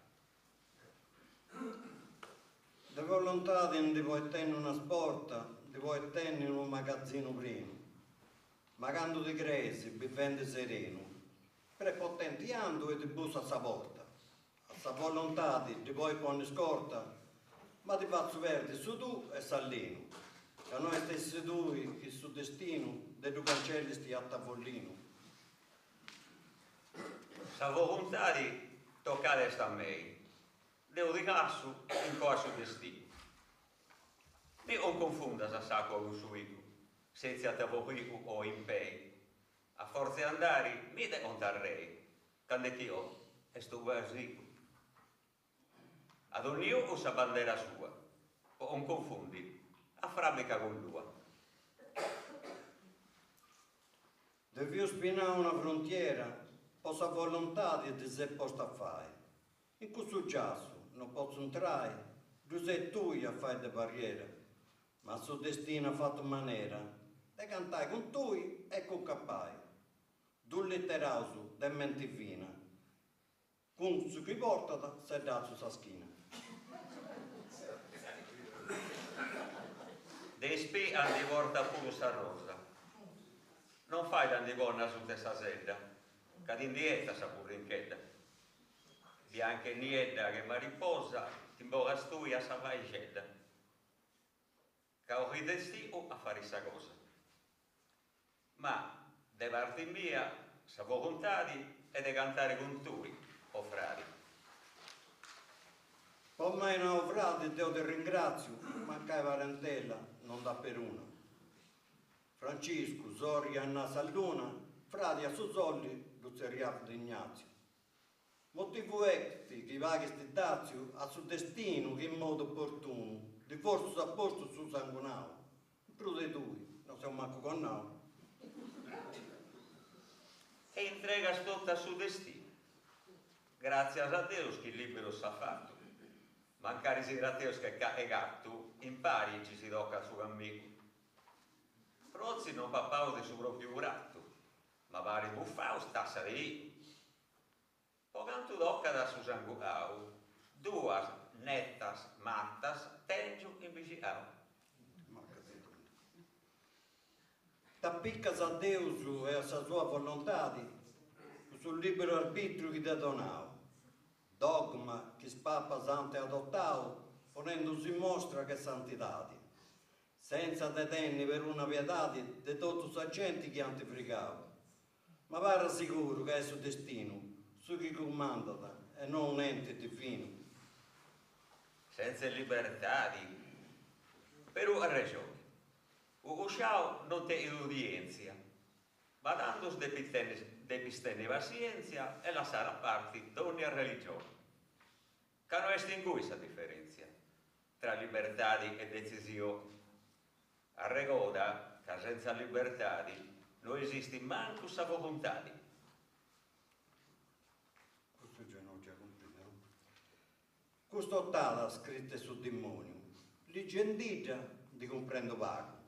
De volontà di vuoi tenere una sporta, di vuoi tenere in un magazzino primo. Magando di cresi, vivendo sereno, prepotenziando e ti bussa a sa porta. A sa volontà di vuoi pone scorta, ma ti faccio verde su tu e salino. Che noi stessi due, che su destino, dei due cancelli sti a tavolino. Sa volontà di toccare sta a me, devo ricasso in corso destino. Di non confonda sa sacco con suo ego, senza tavolino o impegno. A forza di andare, mi de contarrei, quando io e sto vasico. Ad ognuno usa bandera sua, o non confondi, a framica con lui. Devi spinare una frontiera, possa volontà di se posta a fare. In questo caso non posso entrare, tu sei tu a fare le barriere, ma il destino ha fatto maniera di cantare con tu e con capai. due letterausu de mentivina, con su chi portata se dà su sa schina. Dei spi andi porta pure sa rosa. Non fai tanti gonna su testa sedda, che di dieta sa pure in chedda. Bianca e niedda che ma riposa, ti imboga stuia sa vai cedda. Che ho ridestio a fare sta cosa. Ma de parte mia, sa volontadi e de cantare con tui, o frati. Poi mai no frati, Dio ti ringrazio, mancai parentela, non da per una. Francisco, Soria, Anna Salluna, frati a su soldi, Luzzeriato di Ignazio. Motivo ecti, che va che sti dazio, a su destino, che in modo opportuno, di forza a posto su sanguinao. Più di tui, non siamo manco con noi. E entrega tutta su destino. Grazie a Deus che libero s'ha fatto. Mancare si Deus che è gatto, impari ci si tocca su cammino. Prozzi non papao di suo proprio ratto, ma pare buffao stassa di o canto tocca da su sanguao, duas nettas mattas tengiu in biciao. T'appicca a Deus e a sa sua volontà sul libero arbitrio che ti donau. Dogma che spappa sante adottau, ponendosi in mostra che santità. Senza detenni per una pietà di tutti i gente che hanno fregato. Ma pare sicuro che è suo destino, su chi comandata e non un ente divino. Senza libertà, però ha ragione. Ugo ciao non te udienza, ma dando de pistenni pazienza e la sarà parte da ogni religione. Che non è questa differenza tra libertà e decisione. A regoda che senza libertà non esiste manco sa volontà. Questo già non c'è compreso. Questo ottava scritte sul demonio, li gendigia di comprendo vago.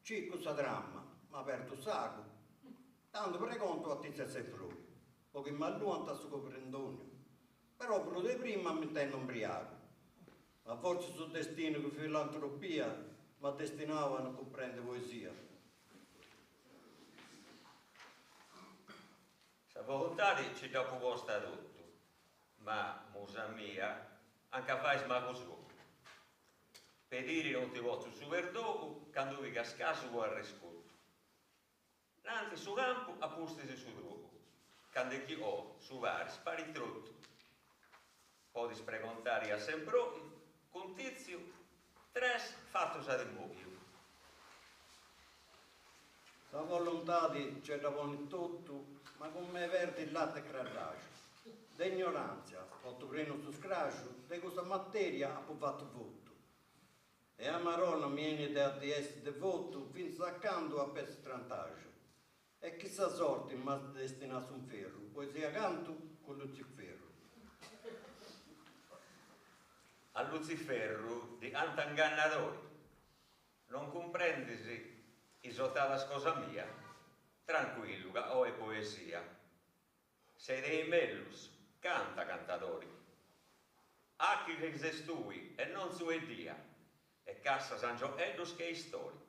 C'è questa dramma, ma aperto sacco, tanto preconto a ti sei proprio, poche malluanta su comprendonio, però pro di prima mi intendo ubriaco. Ma forse sul destino che filantropia ma destinavano a comprendere poesia. La volontà ci dà proposta tutto, ma musa mia, anche fai smago suo. Pedire non ti voto su verdogo, quando vi cascaso o arrescotto. Nanti su campo appostesi su drogo, quando chi ho su vari spari trotto. Poi sprecontare a sempre, con tizio, tres fatto sa del mucchio. La volontà c'è da buon tutto, ma con me verde il latte cradaggio. D'ignoranza, fatto preno su scrascio, di questa materia ha fatto voto. E a Maronna mi viene idea di essere devoto fino a quando a per strantaggio. E chissà sorte ma destinato un ferro, poesia canto con Luciferro. A Luciferro di antangannatori, non comprendesi isotada cosa mia, tranquillo, o è poesia. Sei dei mellus, canta cantatori. Acchi che esistui e non su dia, e cassa San Gioellos che è storia.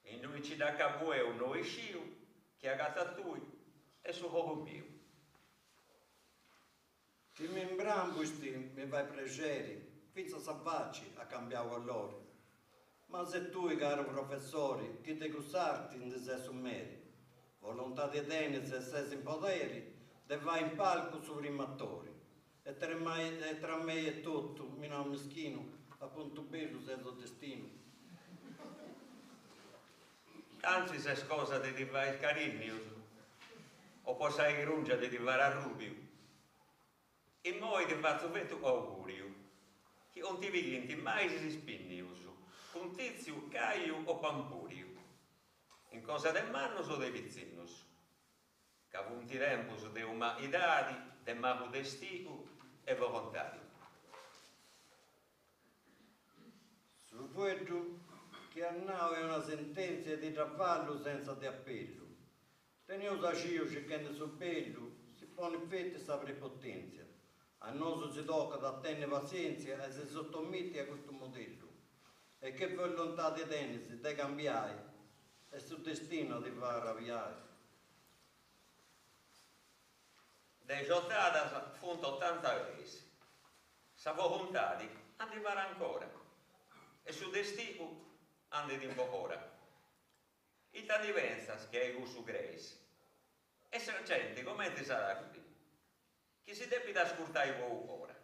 In noi ci da capueo noi sciu, che agata tui e su poco mio. Chi mi imbrambusti mi fai piacere, fino a salvacci a cambiare colore. Ma se tu, caro professore, chi ti gustarti in sei summeri, volontà di tennis e sei in poteri, te vai in palco su rimattori. E tra me e tutto, mi non meschino, appunto bello sei tuo destino. Anzi se scosa di divare il carinio, o poi sai grungia di divare a Rubio. E noi ti faccio vetto augurio, che non ti viginti mai si spinniuso, con tizio, caio o pampurio. In cosa del manus o dei vizinus, che avunti tempus de umanidadi, de mago destino e volontari. Sul fuoco che a noi è una sentenza di travallo senza di appello. Teniamo a Cio cercando sul bello, si pone in fette sta prepotenza. A noi si tocca da tenere pazienza e si sottomette a questo modello. E che volontà di tenere, di cambiare, è sul destino di far arrabbiare. De giornata funto 80 vesi. Siamo contati, arrivare ancora. E sul destino andi di ora. Il ta divenza che è il su Grace. E se la gente come ti sarà qui? Chi si debita ascoltare ora?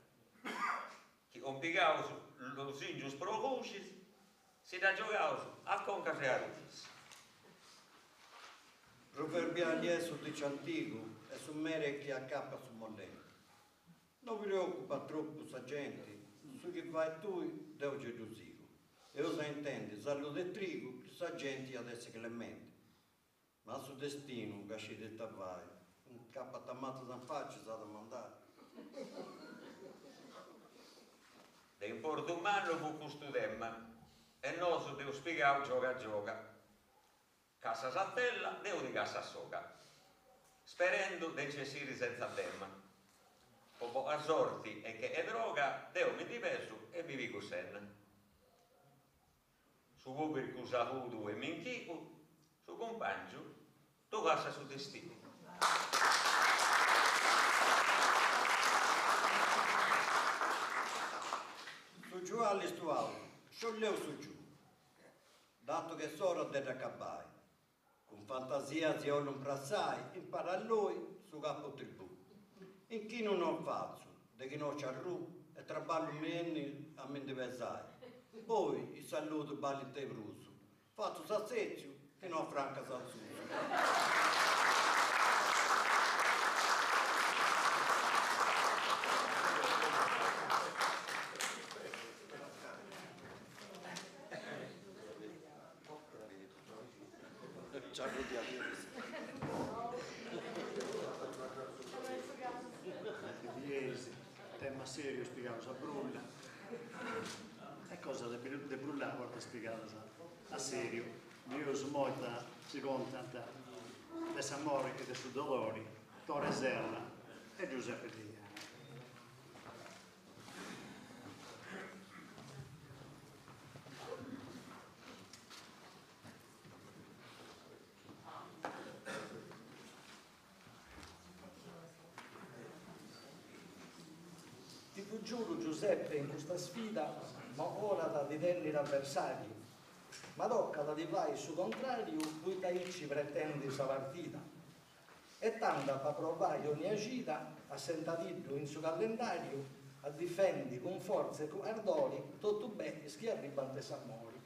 Chi compigava lo zingius pro lucis, si da giocava a conca se a lucis. Proverbiali è su dice antico e su mere che accappa su mollente. Non vi preoccupa troppo sa gente, su che vai tu devo giudico. E cosa intendi? Salute e trigo, sa gente adesso clemente. Ma su destino, che ci detta vai, un cappa tammato da faccia sa da mandare. De in Portumano fu custudemma e noi su devo spiegare gioca. Cassa sattella, devo di cassa soca. Sperendo di cessire senza temma. Poco a sorti e che è droga, devo mi diverso e mi vivo senna. Su per cusahudu e minchico, su compagno, tu cassa su destino. Su giù all'istuale, scioglio su giù. Dato che sono della cabbai, con fantasia si ho l'imprassai, impara a lui su capo tribù. In chi non ho faccio, di chi non c'ha ru, e traballo menni a mente pesai. Poi il saluto balli te bruso, faccio sassezio e non franca salsuso. Tema serio spiegato a brulla. È cosa di brullare guarda spiegato a serio. Io sono molto si contenta del amore e del suo dolore, Toresella e Giuseppe Dia. Ti giuro Giuseppe in questa sfida non ora da diventare avversario, ma tocca da vai su contrario cui ci pretendi sa partita. E tanta per provare ogni agita a sentativo in suo calendario a difendi con forza e con ardori tutto bene che arrivano s'amori.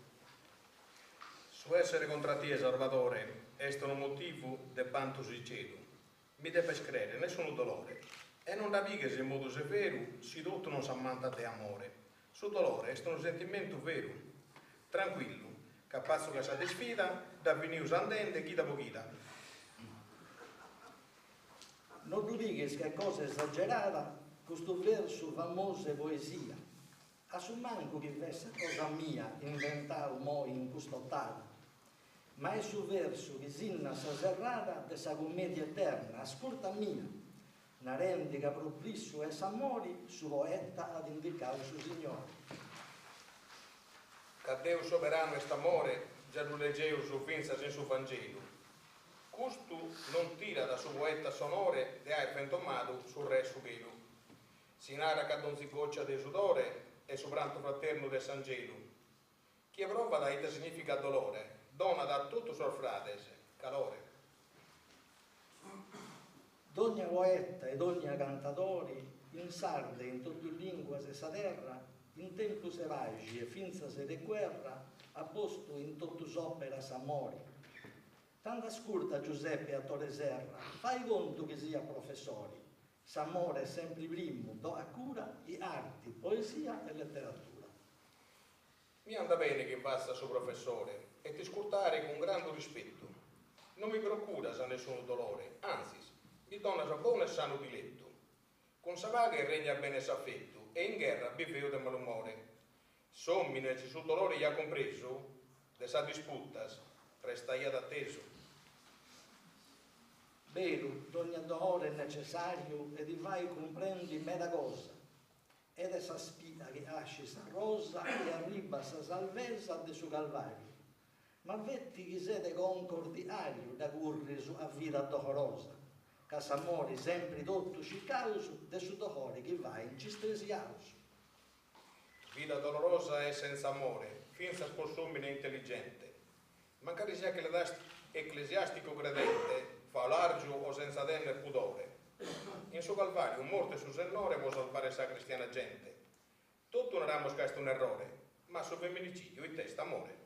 Su essere contratti Salvatore, è un motivo de quanto si cedo. Mi deve credere, nessuno dolore. E non da vighe se in modo severo, si tutto non s'ammanta di amore. Su dolore è un sentimento vero. Tranquillo, capace che sa di sfida, da venire usandente chi da pochita. Non tu dighi che è cosa esagerata, questo verso famosa poesia. A su manco che vesse cosa mia inventare mo in quest'ottava, ma è su verso che sinna sa serrata de sa commedia eterna, ascolta mia. Una rendica proprisso e s'amori su poeta ad indicare su signore. Caddeo soberano est amore, già lo leggeo su finza in su Vangelo. Custu non tira da su poeta sonore de hai fentomato sul re su velo. Si narra che non si goccia de sudore e su pranto fraterno de Sangelo. Chi prova da ita significa dolore, dona da tutto sul frades, calore. D'ogni poeta ed ogni cantatori, in sarde, in tutte le lingue se sa terra, in tempo sevagi e finza se de guerra, a posto in tutte opera s'amori. Tanta scurta Giuseppe a Toreserra, fai conto che sia professori. S'amore è sempre primo, do a cura i arti, poesia e letteratura. Mi anda bene che basta suo professore e ti scurtare con grande rispetto. Non mi procura sa nessun dolore, anzi, mi dona sa buono e sano diletto. Con sa vaga regna bene s'affetto e in guerra biveo del malumore. Sommi nel suo dolore gli ha compreso, de sa disputas, resta ad atteso. Vero, ogni dolore è necessario e ti vai comprendi mera cosa. Ed è sa spina che asce sa rosa e arriva sa salvezza de su calvario. Ma vetti che siete concordiario da correre a vita dolorosa, che s'amore sempre tutto ci causa de su dolore che va in cistresiauso. Vita dolorosa è senza amore, finza sposumine intelligente. Magari sia che l'ecclesiastico credente fa largo o senza tenere pudore. In suo calvario, un morto su sennore può salvare sa cristiana gente. Tutto non ramo scasto un errore, ma su femminicidio in testa amore.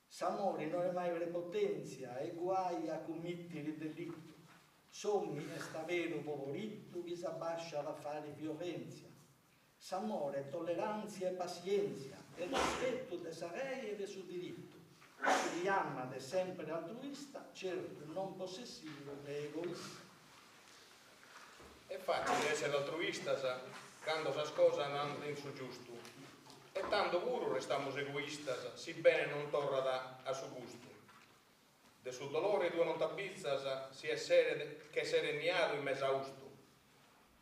S'amore non è mai prepotenzia e guai a commettere il delitto. Sommi è sta vero poveritto che s'abbascia da fare violenza. S'amore è tolleranza e pazienza e rispetto de sa re e de suo diritto. Chi ama è sempre altruista, certo non possessivo e egoista. È facile essere altruista quando sa cosa andando in su giusto. E tanto pure restiamo egoistas, si bene non torna a suo gusto. De suo dolore due non t'abbizzas, si è che sereniato in mesausto.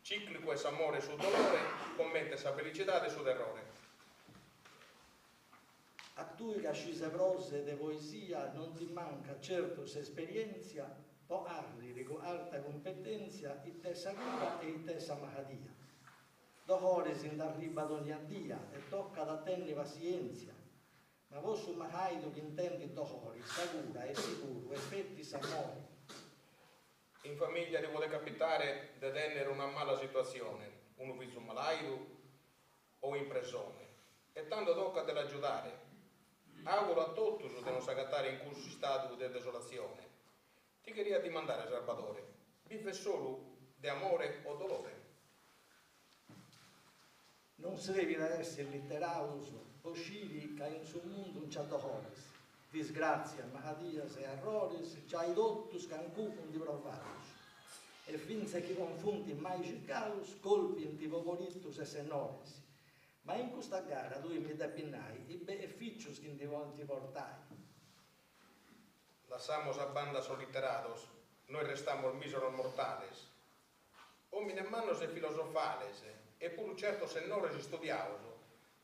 Ciclico es amore su dolore, commette sa felicità de suo errore. A tu che ascise prose de poesia non ti manca certo s'esperienza, può arrivare con alta competenza in te sa cura e in te sa mahadia. Dolore si arriva ogni dia e tocca da tenere pazienza, ma vostro mahaido che intendi dolore, sa cura e sicuro, effetti s'amore. In famiglia ti vuole capitare di tenere una mala situazione, uno viso malaido o in prigione, e tanto tocca te l'aiutare. Auguro a tutti di non sagattare in questo stato di desolazione. Ti queria dimandare, Salvatore, vive solo di amore o dolore? Non si deve essere litteroso, o sciri che in suo mondo non c'è dolore. Disgrazia, maladias e errori, già i dottos che ancora di provados. E finse che confondi mai circaus, colpi in tipo porittus e senores. Ma in questa gara tu mi dapinai i beneficios che ti portai. Lasciamos a banda soliterados, noi restamos miseros mortales. Homine manos e filosofales, e pur certo senores studiados,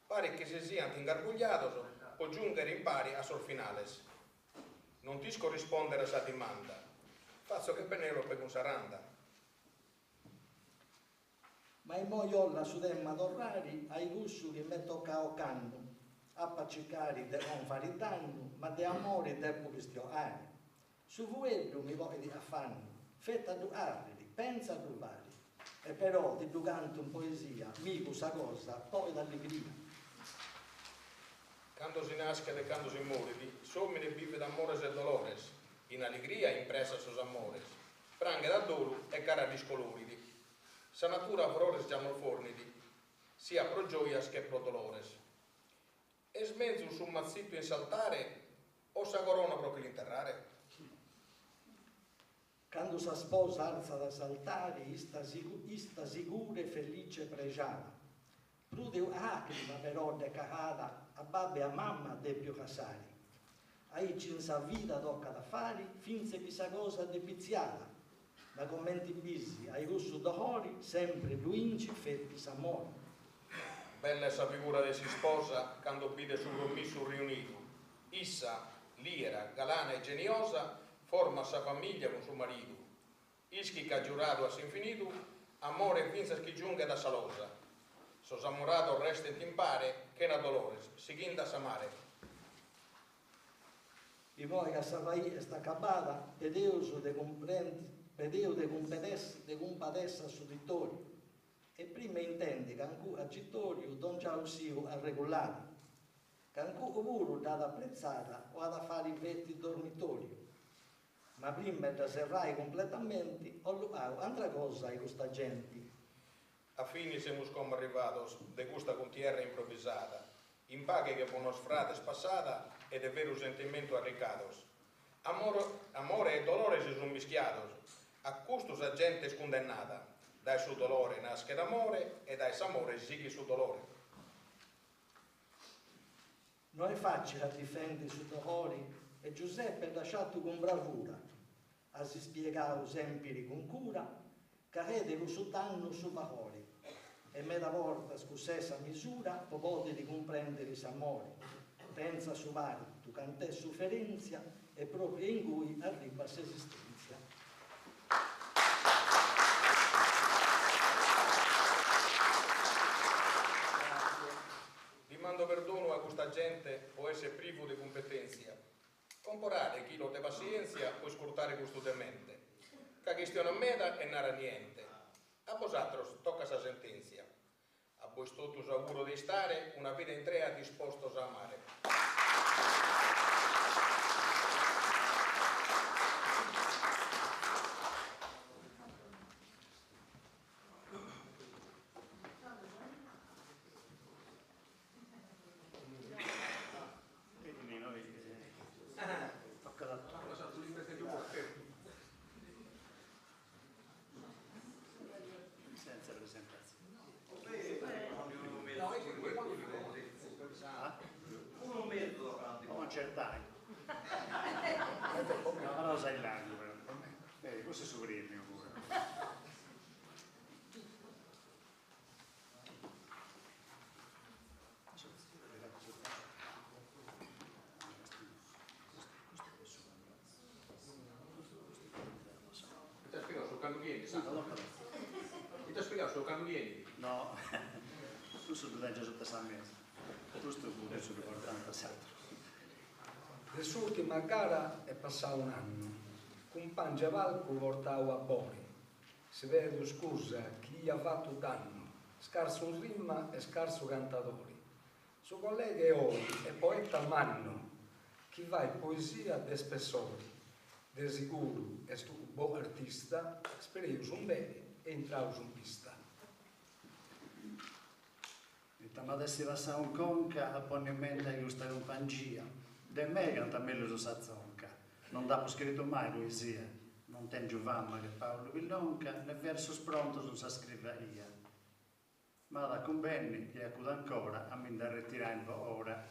pare che si siano ingarbugliados o giungere in pari a sol finales. Non ti corrispondere a sa dimanda, faccio che Penelope con Saranda. Ma in moiolla su temma torrari ai gussu che mi tocca o canno, a paccicari de non fare danno, ma de amore del cristiano. Su vuello mi vuoi affanno, fetta tu arrivi, pensa tu vari, e però ti tu canto in poesia, mico sa cosa, poi d'allegria. Quando si nasce e quando si muore, sommi vive d'amores e dolores, in allegria impressa sus amores, pranghe da dolo e cara discoloridi. Sa natura flores giamo fornidi, sia pro gioias che pro dolores. E smezzo su mazzitto in saltare, o sa corona pro che l'interrare? Quando sa sposa alza da saltare, ista sicura e felice pregiata. Prude lacrima però de cagata, a babbe e a mamma de più casari. Ai cinza vita tocca da fare, finse che sa cosa de pizziata. Ma commenti bisi, ai gusto d'ori, sempre più inci, fetti s'amore. Bella essa figura de si sposa, quando vide su commisso riunito. Issa, liera, galana e geniosa, forma sa famiglia con suo marito. Ischi che ha giurato a s'infinito, amore finza che giunga da salosa. Sos amorato resta in timpare, che na dolores, sighinda s'amare. E poi che sa paia sta acabata, pedeuso de comprenti, pedeu de compadessa a suo dittorio. E prima intende che ancora a gittorio non già usio a regolare, che ancora pure da apprezzata o da fare i vetti dormitorio. Ma prima da serrai completamente, ho altra cosa ai questa gente. A fini siamo come arrivados de questa contierra improvvisata, in paghe che buonos frates passata e de vero sentimento arricados. Amore e dolore si sono mischiados, a custos a gente scondennata, dai suo dolore nasce d'amore e dai s'amore sighi su dolore. Non è facile a difendere su dolori e Giuseppe lasciato con bravura, a si spiegare sempre con cura, che redero su danno su parole, e mera volta scusessa misura, potete di comprendere i amori, pensa su marito, cantè sofferenza, e proprio in cui arriva l'esistenza. Vi mando perdono a questa gente può essere privo di competenza. Comporare chi lo te pazienza può scrutare questo demente. Che questione a meda e nara niente. A vosotros tocca sa sentenza. A voi totus auguro di stare una vita intera dispostos a amare. Senza presentazione. Uno mezzo Non c'è dai. Ma lo sai l'anno però. Questo è su premio pure. Ti ha spiegato sul candugliere, sa? Ti ha spiegato sul candugliere? No, tu sei già sotto San Mese. Tu stai pure su riportando altro. Quest'ultima gara è passato un anno. Un pangevalco portavo a Boni. Si vede scusa chi ha fatto danno. Scarso un rima e scarso cantatori. Suo collega è oi e poeta manno. Chi va in poesia de spessori. De sicuro è stu buon artista, speriamo un bene e entravo in pista. Ma adesso passa un conca a porre in mente che questa compagnia. De me canta meglio su Sazzonca. Non dà scritto mai poesia. Non tengo fama che Paolo Villonca, né verso spronto su sa scriveria. Ma da convenni che acuda ancora a mi da ritirare ora.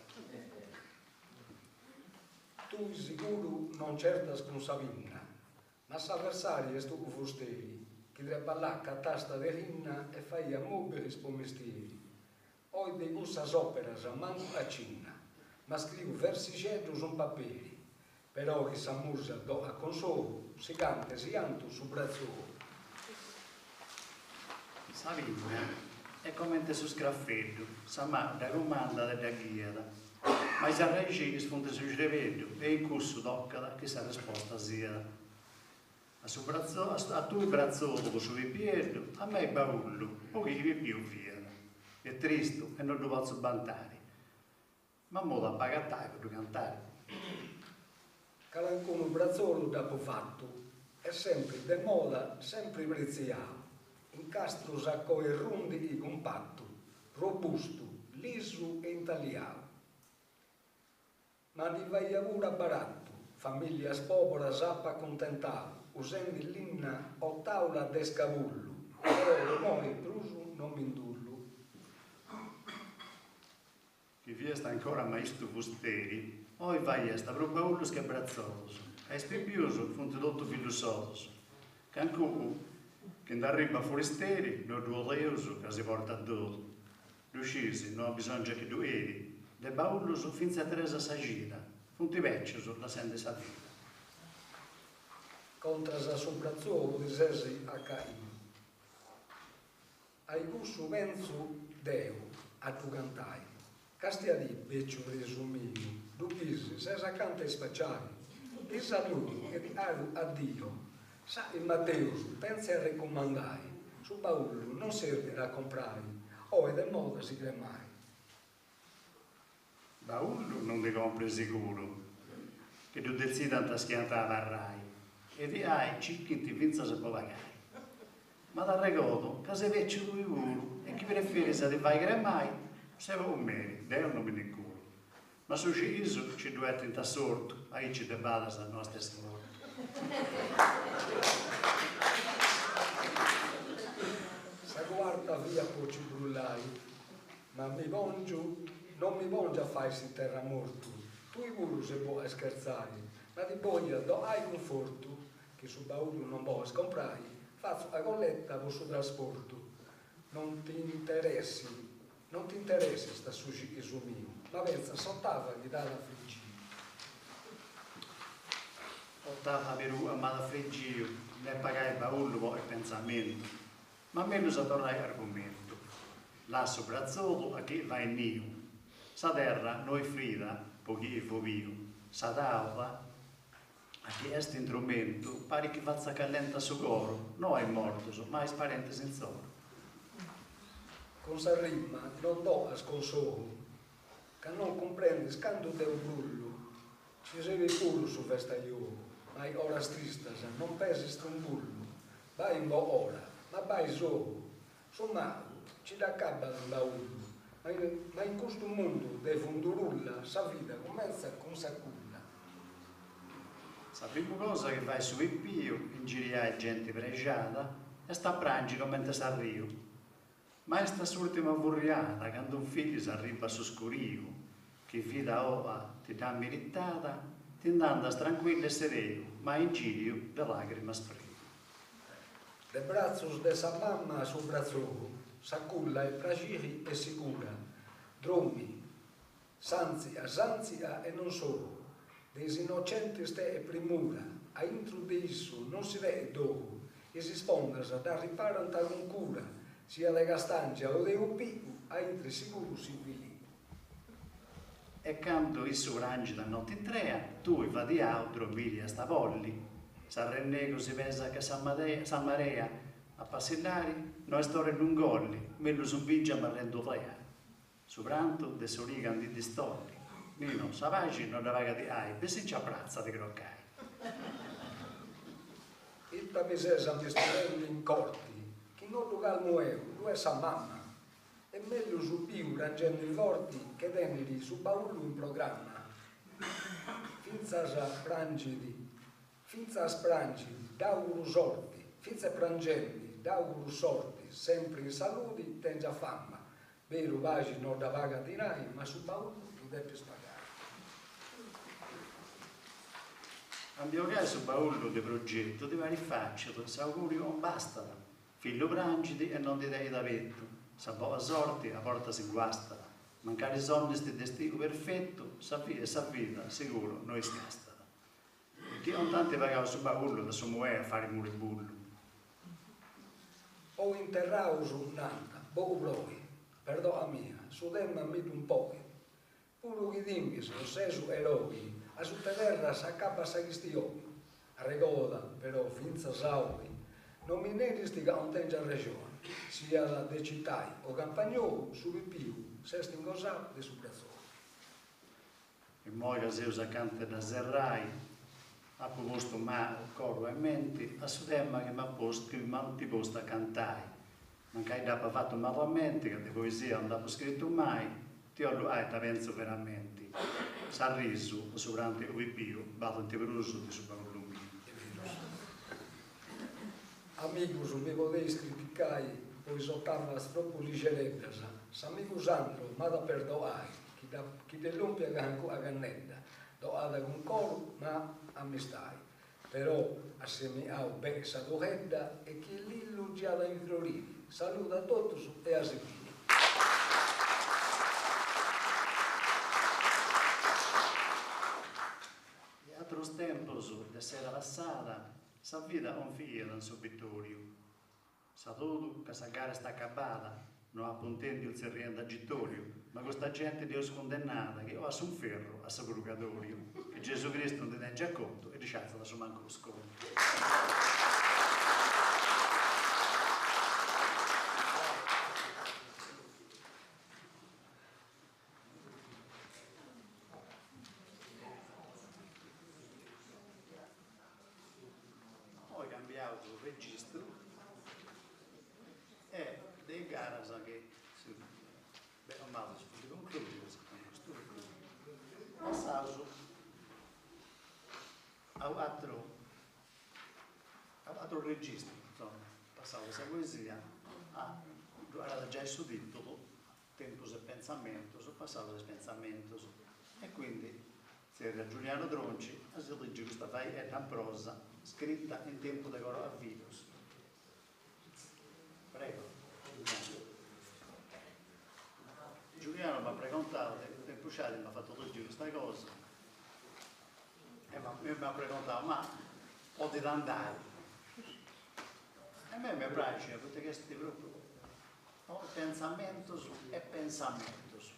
Tu sicuro non certa sconsavinna, ma s'avversario è stu fusteri, che deve là catasta de rinna e fai a mobili spomestieri. Poi di questa opera manco a cinna, ma scrivo versi cedro su un papiri, però che s'ammusa do a consolo, si canta e si canto su brazzolo. Savina è come su sgraffetto, sa da comanda della ghiata, ma si arreggi che sfonte su srevedo e in corso toccata che sa risposta sia. A tu il brazzolo con sui piedi, a me è baullo, poi vive più via. È triste e non lo posso bantare, ma mo da pagattare per cantare. Calancuno brazzolo dopo fatto, è sempre de moda, sempre preziato. Incastro sacco e rundi e compatto, robusto, liso e intagliato. Ma di vai pure baratto, famiglia spopora zappa contentato, usando l'inna o tavola de scavullo, però noi truso non mi indullo. Chi fiesta ancora maestro fusteri, poi vai a sta proprio ullo che brazzoloso, è spibbioso, fonte tutto filosofoso. Cancu, che da arriba forestieri, non duoleoso, che si porta a dodo. Lucisi, non ha bisogno che tu eri, de baulloso finza Teresa Sagita, fonte vecchioso, la sente sapita. Contra sa soprazzolo di sesi a Caino. Ai gusto penso Deo a tu cantai. Castiadi beccio resumino, dubisi, sesa canta e spacciai. Ti saluto e ti aro addio. Sa il Matteo, pensa e raccomandai. Su baullo non serve da comprare, o è del modo si cremai. Baullo non ti compri sicuro, che tu decidi tanta schiantata a rai, e ti hai cicchi ti finza se può pagare. Ma da regoto, che se vecchio tu volo, e chi preferi se ti fai cremai, se va con me, Deo non mi ne culo. Ma su sciso ci dovete in tassorto, a ci te bada la nostra signora. Se guarda via poi ci brullai, ma mi vongio, non mi vongio a farsi terra morto. Tu pure se puoi scherzare, ma ti voglio do hai conforto, che su baule non puoi comprare, faccio la colletta per il suo trasporto. Non ti interessi sta sushi su mio, ma pensa soltanto che dà la friggio. Ottava Perù a mala friggio, ne pagai baullo e pensamento, ma meno sa tornare argomento. Lasso brazzolo a chi va in mio, sa terra noi frida, pochi fovio, sa d'alba a chi è strumento, pare che faccia callenta su coro, no è morto, ma è parente senza oro. Con sa rima non do a sconsolo, che non comprende scanto del brullo, ci sei pure su festaiolo, ma ora stristas, non pesi strumbullo, vai in bo ora, ma vai solo, sommato, ci da cabba del baullo, ma in questo mondo deve fundurulla, sa vita comincia con sa culla. La prima cosa che fai su Pio, ingiriare gente pregiata, e sta a prangi come te sa rio. Ma è sta l'ultima furriata, quando un figlio si arriva su scurio, che vita ova ti dà meritata, ti andando tranquillo e sereno, ma in giro de lacrime sprego. De brazzos de sa mamma su brazzolo, sa culla e fragili e sicura, drommi, sanzia e non solo. Desi innocenti ste e primura, a intro disso non si vede dopo, e si sponda da riparanta con cura, sia le castangia o dei upi, a intri sicuro si vili. E quando il suo rangi da notte in trea, tu va di altro, miri a stavolli, sa rennego si pensa che San Marea, a passillari, noi storie lungolli, meglio su vingia ma rendo flea, sopranto de sorigan di distolli. Nino, sapagi non ne vaga di ai, besi ci apprazza di croccai. Il tapisesa mi studenti in corti, che non lo calmo è sa mamma. È meglio su più rangendo i forti che tenere su baullo in programma. Finza sprangidi, d'auguro sorti, finza prangendi, d'auguro sorti, sempre in salute, tenga fama. Vero vagi non da vaga di rai, ma su baullo tu devi spagare. Andiamo su baullo di progetto, di vari facili, se auguri non bastano. Figlio prangidi e non ti dai da vetto, sa boa sorti la porta si guasta. Mancare sonni sti destino perfetto, sa vita, sicuro, noi scasta. Perché non tanti pagava su baullo da su muovere a fare muribullo. O interrao su nanta, poco bloi, perdoa mia, su demma mito un po'. Puro che dimmi, se lo sesu eroi, a su terra s'accappa sacristioni, a regoda però finza saudi, non mi neristi che non tenga regione, sia da de città o campagnolo, su più, sesti in cosa de su brazzone. E moi che si usa cante da serrai, a proposto ma corro e menti, a su temma che mi ti posta cantare. Mancai dopo fatto malamente, che di poesia non dopo scritto mai, ti ho ta penso veramente. S'arriso, sovrante o pio, vado in teveroso di sopravvolumi. Amigos, mi podeis criticai, poi soltanto troppo ligerebbas. S'amigos andro, ma da perdoai, chi dell'umpia a cannetta, doada con coro, ma ammistai. Però, assieme a bene sadoredda, e chi l'illu già da infloriri. Saluta a tutti e a seguire. Altros tempos de sera passata, sa vita non figlio nel suo vittorio. Sa tutto che sa gara sta accabata, non ha puntenti il serriente agittorio, ma questa gente Dio scondennata che o ha su un ferro a suo purgatorio, che Gesù Cristo non ti tenga conto e ricazza da suo manco lo sconto. Registro e dei garas che bene o male si concludono passaggio a altro registro, insomma, passavo questa poesia era già il suo titolo Tempos e Pensamentos, passato del pensamento e quindi era Giuliano Tronci, a si legge questa faetta in prosa, scritta in tempo di coronavirus. Prego. Giuliano mi ha preguntato, tempo fa mi ha fatto leggere questa cosa, e mi ha preguntato, ma potete andare? E a me mi piace, perché questo è proprio pensamento su e pensamento su.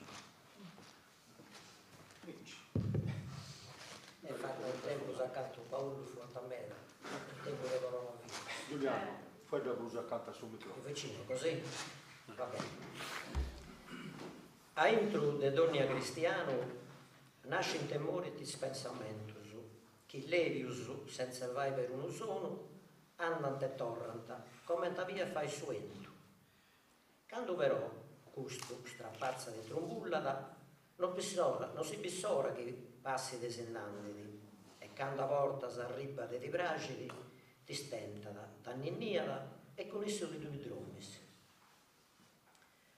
E fatto il tempo accanto Paolo fuori a me, il tempo che volevano via. Giuliano, fai la blusa accanto sul microfono. Più vicino, così? Va bene. A intro de donnia cristiano nasce in temore di spensamento, che levius senza vai per uno sono, andant e torrant, come via fai suento. Quando però questo strappazza di trombullata, non si bissora che passi desennanditi, e quando a porta s'arriba dei bracidi, ti stentata, t'anninniata, e con esso di due dromis.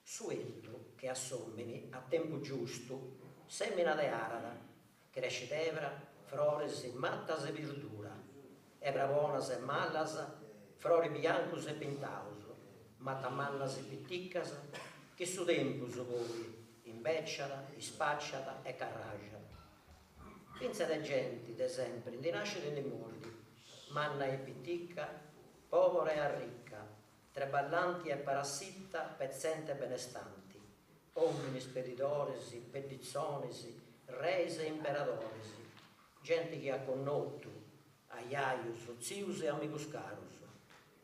Suelto che assommini a tempo giusto, semina de arada, cresce d'evra, flores e mattas e verdura, ebra bonas e mallas, flori biancos e pintaus, matamannas e pitticcas, che su tempus voi imbecciata, ispacciata e carragia. Pensa de gente, de sempre, di nascere e di morti, manna e pitticca, povera e arricca, treballanti e parassitta, pezzente e benestanti, uomini speditoresi, peddizzonesi, reis e imperatoresi, gente che ha connotto, aiaius, zius e amicus carus,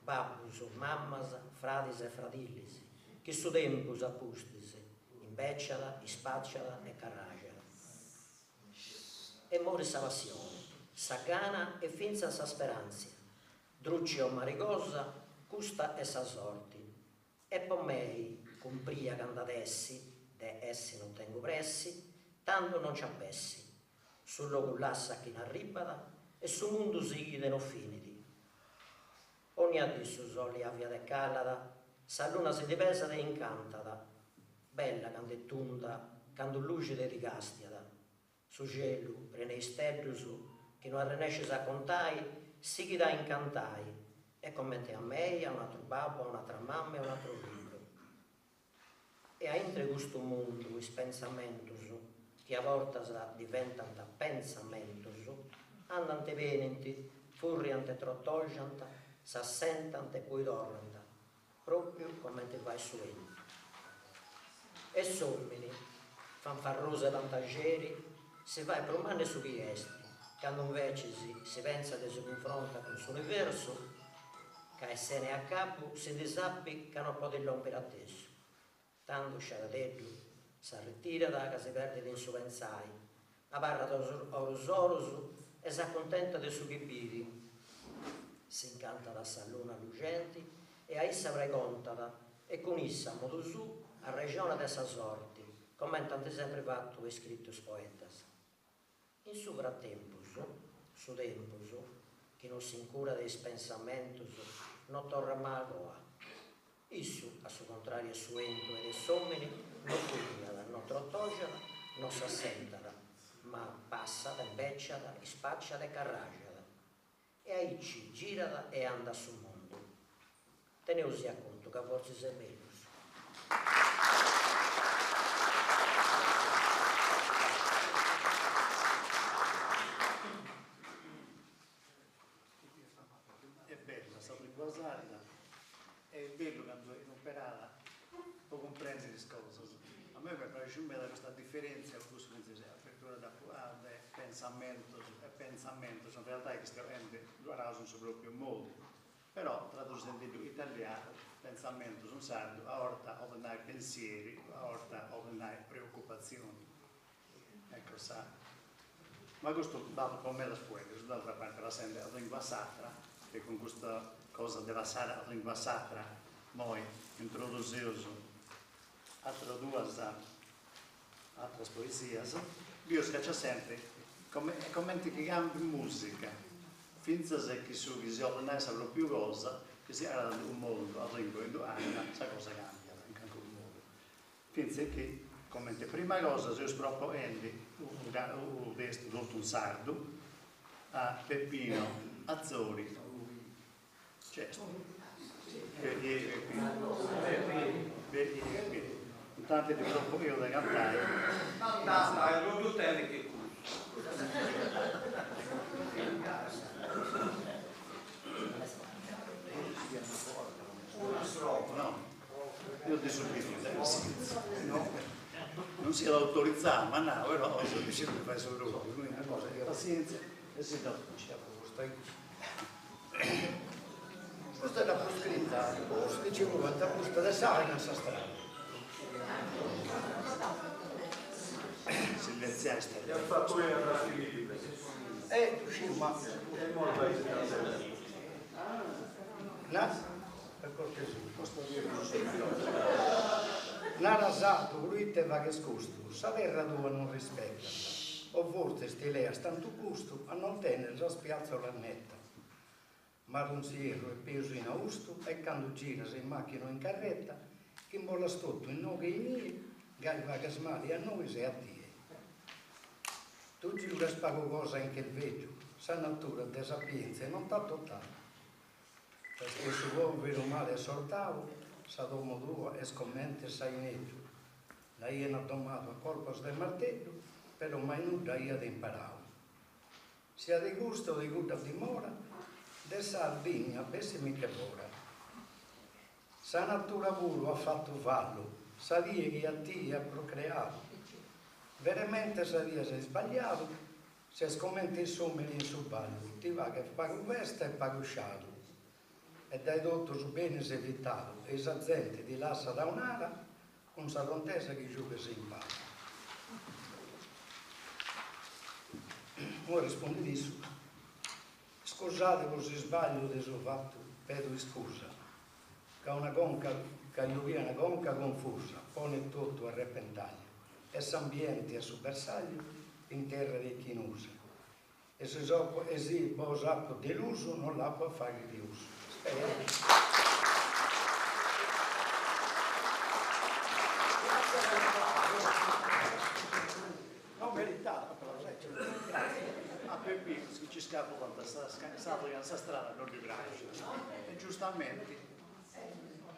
babbus, mammas, fratis e fradillis, che su tempus appustisi, imbecciala, ispacciala e carragiala. E muore sa passione, sa gana e finza sa speranza, drucci o marigosa, custa e sa sorti. E poi mei, compria candadessi, de essi non tengo pressi, tanto non ci appessi, sullo cullassa chi n'arribada e su mondo sighi non finiti. Ogni addisso soli avvia de callada, sa luna si dipesa de incantata, bella candettunda, cando lucide di castiada, su gelu, renei stellusu, che non arrenesce a contai, si chi da incantai, e commenti a me, a un altro babbo, a un'altra mamma e a un altro libro. E a intre questo mondo, is pensamentus, che a voltas diventano pensamentus, andante venenti, furriante trottogiant, s'assentante poi dorrant, proprio come te vai suento. E sommini, fanfarrose vantaggeri, si vai promane su chiesti, quando invece si pensa che si confronta con l'universo, che se ne a capo si disappi che non può rompere a tesso. Tanto sciaradetto si ritira da che si perde in suo pensai, a barra d'orosorus e si accontenta dei suoi bibiri. Si incanta da luna lucenti e a essa precontata e con essa a modo su a regione dessa sorti, come tanto sempre fatto e scritto poetas. In su frattempo, su tempo, che non si incura dei pensamentos, non torna mai a goa. Issu, a suo contrario, è suento ed è sommini, non cugnala, non trottogiala, non s'assentala, ma passata, imbecciala, ispacciala e carragiala. E aici girala e anda sul mondo. Teneusi a conto che a forse sei meglio. È bello quando in operata può comprendere le cose. A me mi piace questa differenza, apertura da pensamento e pensamento, in realtà queste sono sul proprio modo, però tradotto in italiano, pensamento sono sardo, a orta ovvenai pensieri, a orta ovvenai preoccupazioni. Ecco, sa. Ma questo va con me la scuola, d'altra parte la sente la lingua sacra, che con questa cosa della la lingua sacra noi introduziamo altre due altre poesie, io scaccio sempre commenti che cambi musica, finza se che su che si non sa più cosa, che si ha un mondo, a lingua in due anni, sa cosa cambia, anche un mondo. Finza che Commenti. Prima cosa, se io proponendo un testo tutto un sardo a Peppino Azzori, intanto ti propongo io da cantare. No, è tutto te che no, io ti supplico, no, non sia da autorizzare, ma no, però se dicevo che fai solo lui, quindi una cosa di pazienza e si dà questa è la proscritta, si dicevo quanta busta da sale in questa strada. Silenziare sta. E ha fatto bene a finire. Ma è molto per cortesia. L'ha rasato, lui te va che scosto, sa terra tua non rispetta. O forse stilea stanto gusto a non tenere la spiazzola netta. Ma un zierro e peso in austo e quando gira se in macchina o in carretta, che molla stotto in noghe i miei, gai va che smali a noi se a te. Tu giura spago cosa in che veggio, sa natura de sapienza e non t'ha tottato. Perché su voi vero male sortavo, sa domo tua e scommente sa ineggio. La iena domato a colpo del martello, però mai nulla io ad imparavo. Sia di gusto o di guda dimora, de sa vigna pessimi che ora. Sa natura puro ha fatto fallo, sa die che a te ha procreato. Veramente sa die sei sbagliato, se scommetti il sommeli in su ballo, ti va che pago vesta e pago sciato. E dai dotto su bene sei evitato, e sa gente ti lascia da un'ara, con sa lontesa che giù che si impara. Ora rispondi di su. Scusate così sbaglio di suo fatto, pedo scusa, che una conca, che io vi una conca confusa, pone tutto a repentaglio, e s'ambienti a su bersaglio in terra di chi non usa. E se si può usare deluso, non la può fare di uso. Non meritato, però sai, a Peppino che ci scappa quando sta in questa strada non li braccia. E giustamente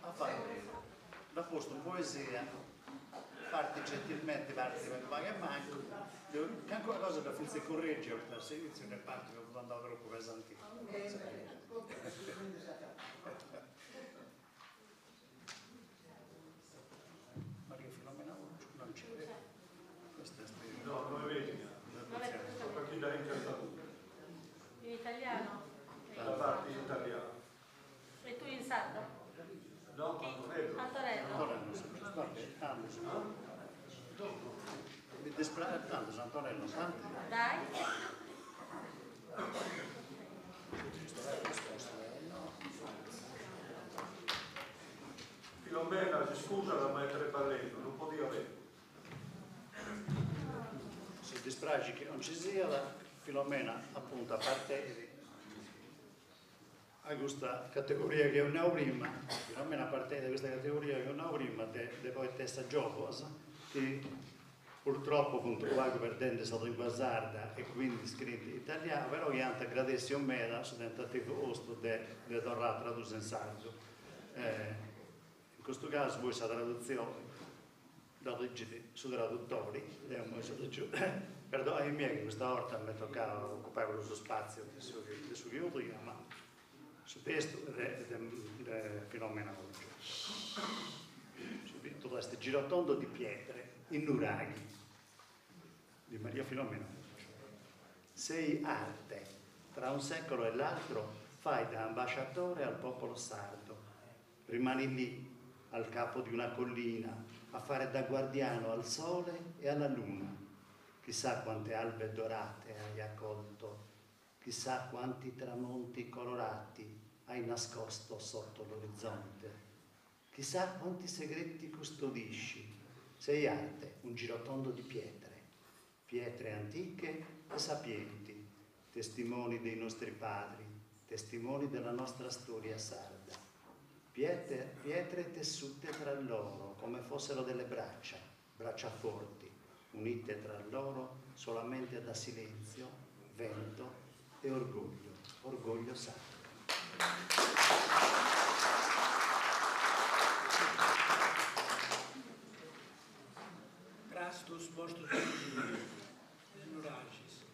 ha fatto, l'ha posto in poesia, parte gentilmente, parte per che manco, che ancora cosa da finire correggere dal servizio ne parte che non andava troppo pesante. Maria Filomena non c'è. Questa è storia. No, non è vero. Sono partita in cantatura. In italiano? La parte in italiano. E tu in sardo? No, Antonello. Antonello. Mi dispiace tanto, Antonello, santi. Dai. Filomena si scusa da mettere Palleno, non poteva avere. Si dispiace che non ci sia la Filomena, appunto, a parte a questa categoria che è una prima, Filomena a parte da questa categoria che è una prima, de poi testa gioco, che purtroppo appunto qua perdendo è stato in basarda e quindi scritto in italiano, però che anche agradezzi a me da sul tentativo osto di tornare a tradurre in sardo. In questo caso voi sa traduzione da legge su traduttori, perdono ai miei che questa volta mi toccava occupare questo spazio di su che io prima, ma su questo è fenomeno oggi. Tutto questo girotondo di pietre in nuraghi di Maria Filomena. Sei arte, tra un secolo e l'altro fai da ambasciatore al popolo sardo, rimani lì al capo di una collina a fare da guardiano al sole e alla luna. Chissà quante albe dorate hai accolto, chissà quanti tramonti colorati hai nascosto sotto l'orizzonte, chissà quanti segreti custodisci. Sei arte, un girotondo di pietre, pietre antiche e sapienti, testimoni dei nostri padri, testimoni della nostra storia sarda. Pietre tessute tra loro come fossero delle braccia, braccia forti, unite tra loro solamente da silenzio, vento e orgoglio, orgoglio sacro. Crastus postus enuragis,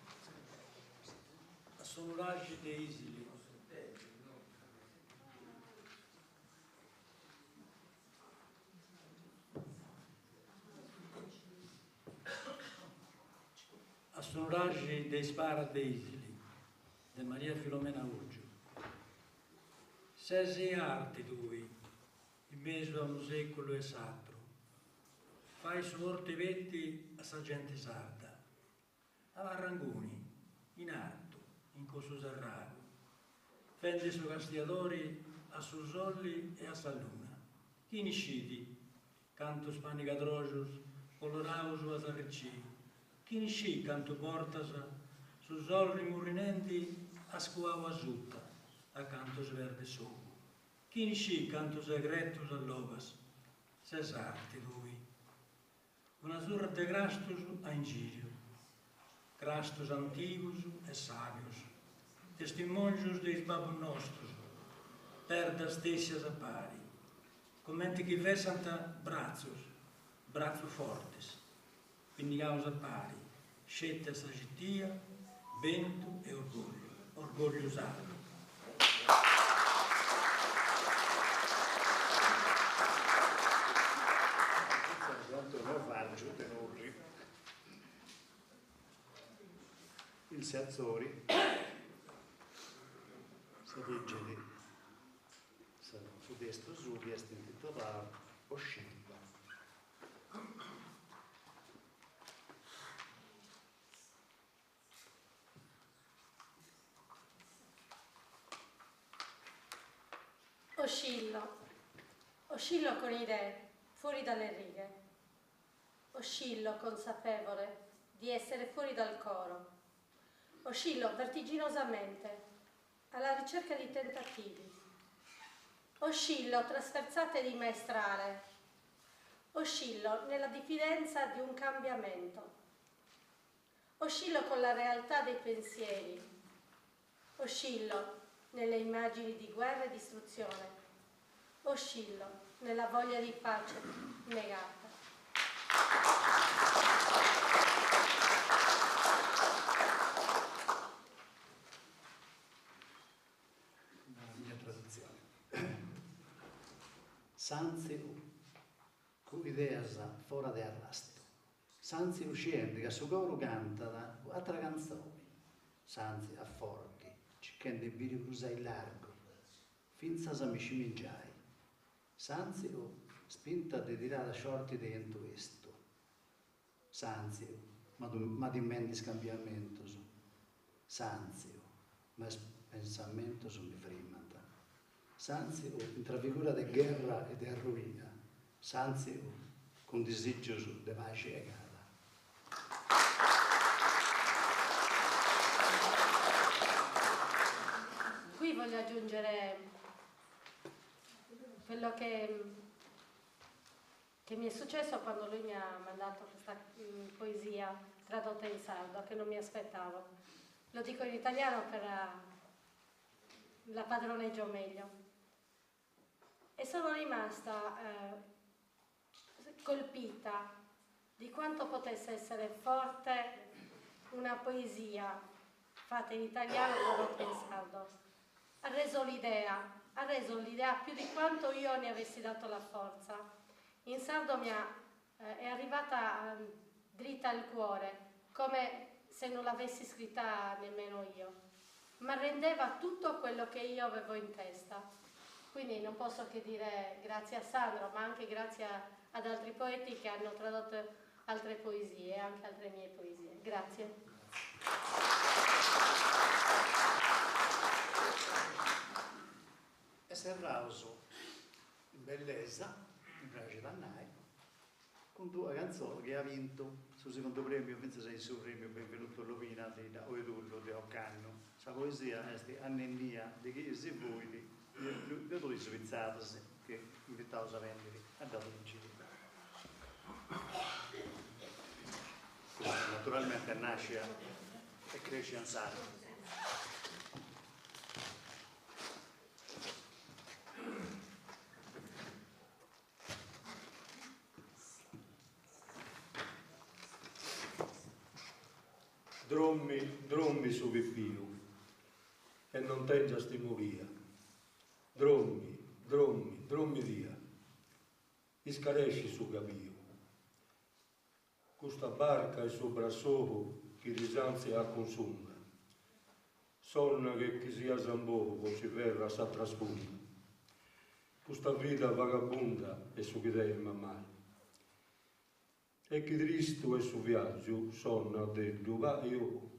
asonuragi de isili, asonuragi de Spara de isili, de Maria Filomena Uggio. Sesi arti tui, in mezzo a un secolo e sacro, fai su ortivetti a sa gente sarda, a Varranguni, in Arto, in Cosuserrago, fendi su castiadori a Susolli e a Salluna, chi nisciti, canto spanigadrojus, colorausu a Tarricci, chi nisci canto portasa, su solri murrinenti a Scuau Asutta, a canto sverde sogo, chi nisci canto segretus a Lovas, sesarti lui. Una surra de grastus a Ingirio, grastus antigus e sabios, testimonios de babos nostros, perdas stessias a pari, commenti che vesanta braços, braços fortes, pindigaus a pari, scette a sagitia, vento e orgoglio, orgoglio usato. Il Seazzori si legge su destra su vieste intitolato Oscilla. Oscillo con idee, fuori dalle righe. Oscillo consapevole di essere fuori dal coro. Oscillo vertiginosamente, alla ricerca di tentativi. Oscillo tra sferzate di maestrale. Oscillo nella diffidenza di un cambiamento. Oscillo con la realtà dei pensieri. Oscillo nelle immagini di guerra e distruzione. Oscillo nella voglia di pace negata. Sanzi cu ideas fora de arrasto. Sanzi uscendo che su coro canta altra canzone. Sanzi a forti, cercando di bere crusai largo, finza sa mi cimigiai. Sanzi spinta di tirare shorti dentro questo. Sanzi ma di mente scambiamento. Sanzi ma pensamento su mi frima. Sanzi intra figura de guerra e de ruina, sanzi con desigio de pace e gara. Qui voglio aggiungere quello che mi è successo quando lui mi ha mandato questa poesia tradotta in sardo, che non mi aspettavo. Lo dico in italiano per la padroneggio meglio. E sono rimasta colpita di quanto potesse essere forte una poesia fatta in italiano tradotta in sardo. Ha reso l'idea più di quanto io ne avessi dato la forza. In sardo è arrivata dritta al cuore, come se non l'avessi scritta nemmeno io, ma rendeva tutto quello che io avevo in testa. Quindi non posso che dire grazie a Sandro, ma anche grazie ad altri poeti che hanno tradotto altre poesie, anche altre mie poesie. Grazie. E Serrauso, in bellezza, in piace d'annai, con due canzoni che ha vinto sul secondo premio, penso sei il suo premio Benvenuto Lovina di Oedullo di Occanno. La poesia è di Annennia, di chi si vuoi, io tu svizzato che invitavo a vendere, è andato in giro. naturalmente nasce e cresce in Sardo. Drommi su Pippio e non tenga stimoria. Drommi via. Iscaresci su Capio. Questa barca e suo brassovo che risanzia a consuma. Sonna che chi sia zambovo ci verrà sa trasfunda. Questa vita vagabonda e su chi dei mamma. E chi tristo e su viaggio sonna dello va io.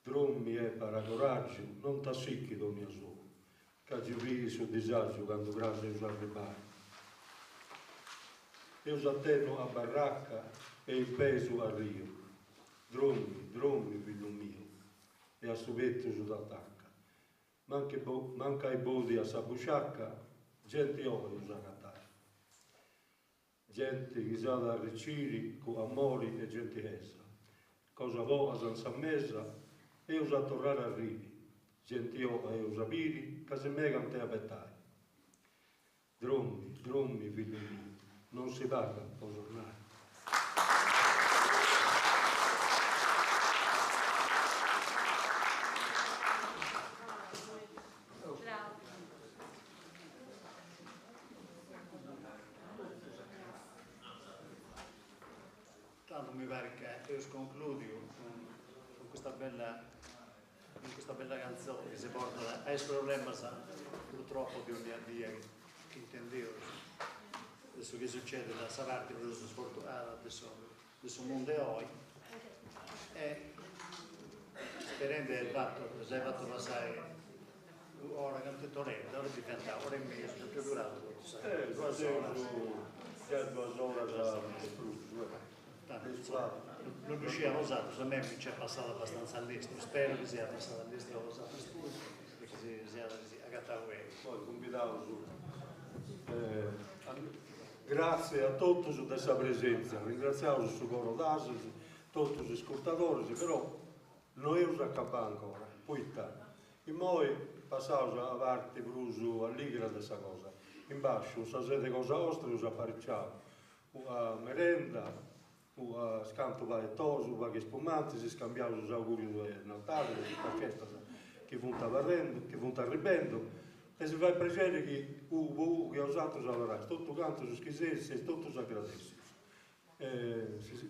Drommi e paracoraggio non t'assicchi doni a suo. Caggiuvi su disagio quando grande usar le barche. Io s'attenno a barracca e il peso a rio. Drommi, figlio mio, e a subetto su d'attacca. Manca i bodi a sabuciacca, gente ora usa cattare. Gente che sa da riciri, con amori e gentilezza. Cosa vo a senza messa, e usa tornare a rivi. Gente ora e usa piri, che se me cante a bettare. Drommi, figlio mio, non si paga, può tornare. Tanto mi pare che io concludo con questa bella canzone che si porta ai problemi purtroppo di ogni dia che intendevo. Adesso che succede da questa parte, per questo sfortunato, adesso mondo è oggi. E sperando il fatto, se hai fatto passare ora che non ti tornate, ora diventa ora e mezzo, è più durato tutto, sai? 2 ore. Già 2 ore da non riusciva a usare, secondo me ci è passato abbastanza all'estero, spero che sia passato all'estero a usare e che sia agattato poi convidavo su. Grazie a tutti su questa presenza, ringraziamo su coro d'Asia, tutti gli ascoltatori, però noi non accappamo ancora, poi e noi passiamo avanti bruso alligra di questa cosa, in basso, se siete cosa vostra, us apparecciamo, a merenda, a scanto palettoso, qualche spumante, si scambiamo gli auguri di Natale, di pacchetto che punta varrendo, che punta ribendo, e si fa il piacere che che ha usato lavorato, tutto quanto si schizesse e tutto si agradece.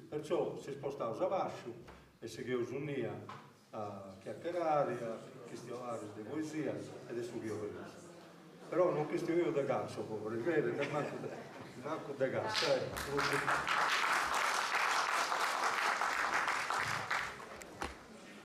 Perciò si spostava a basso e si unia a chiacchierare, a questionare di poesia ed è su che io vedo. Però non questiono io da cazzo, povero, manco da cazzo.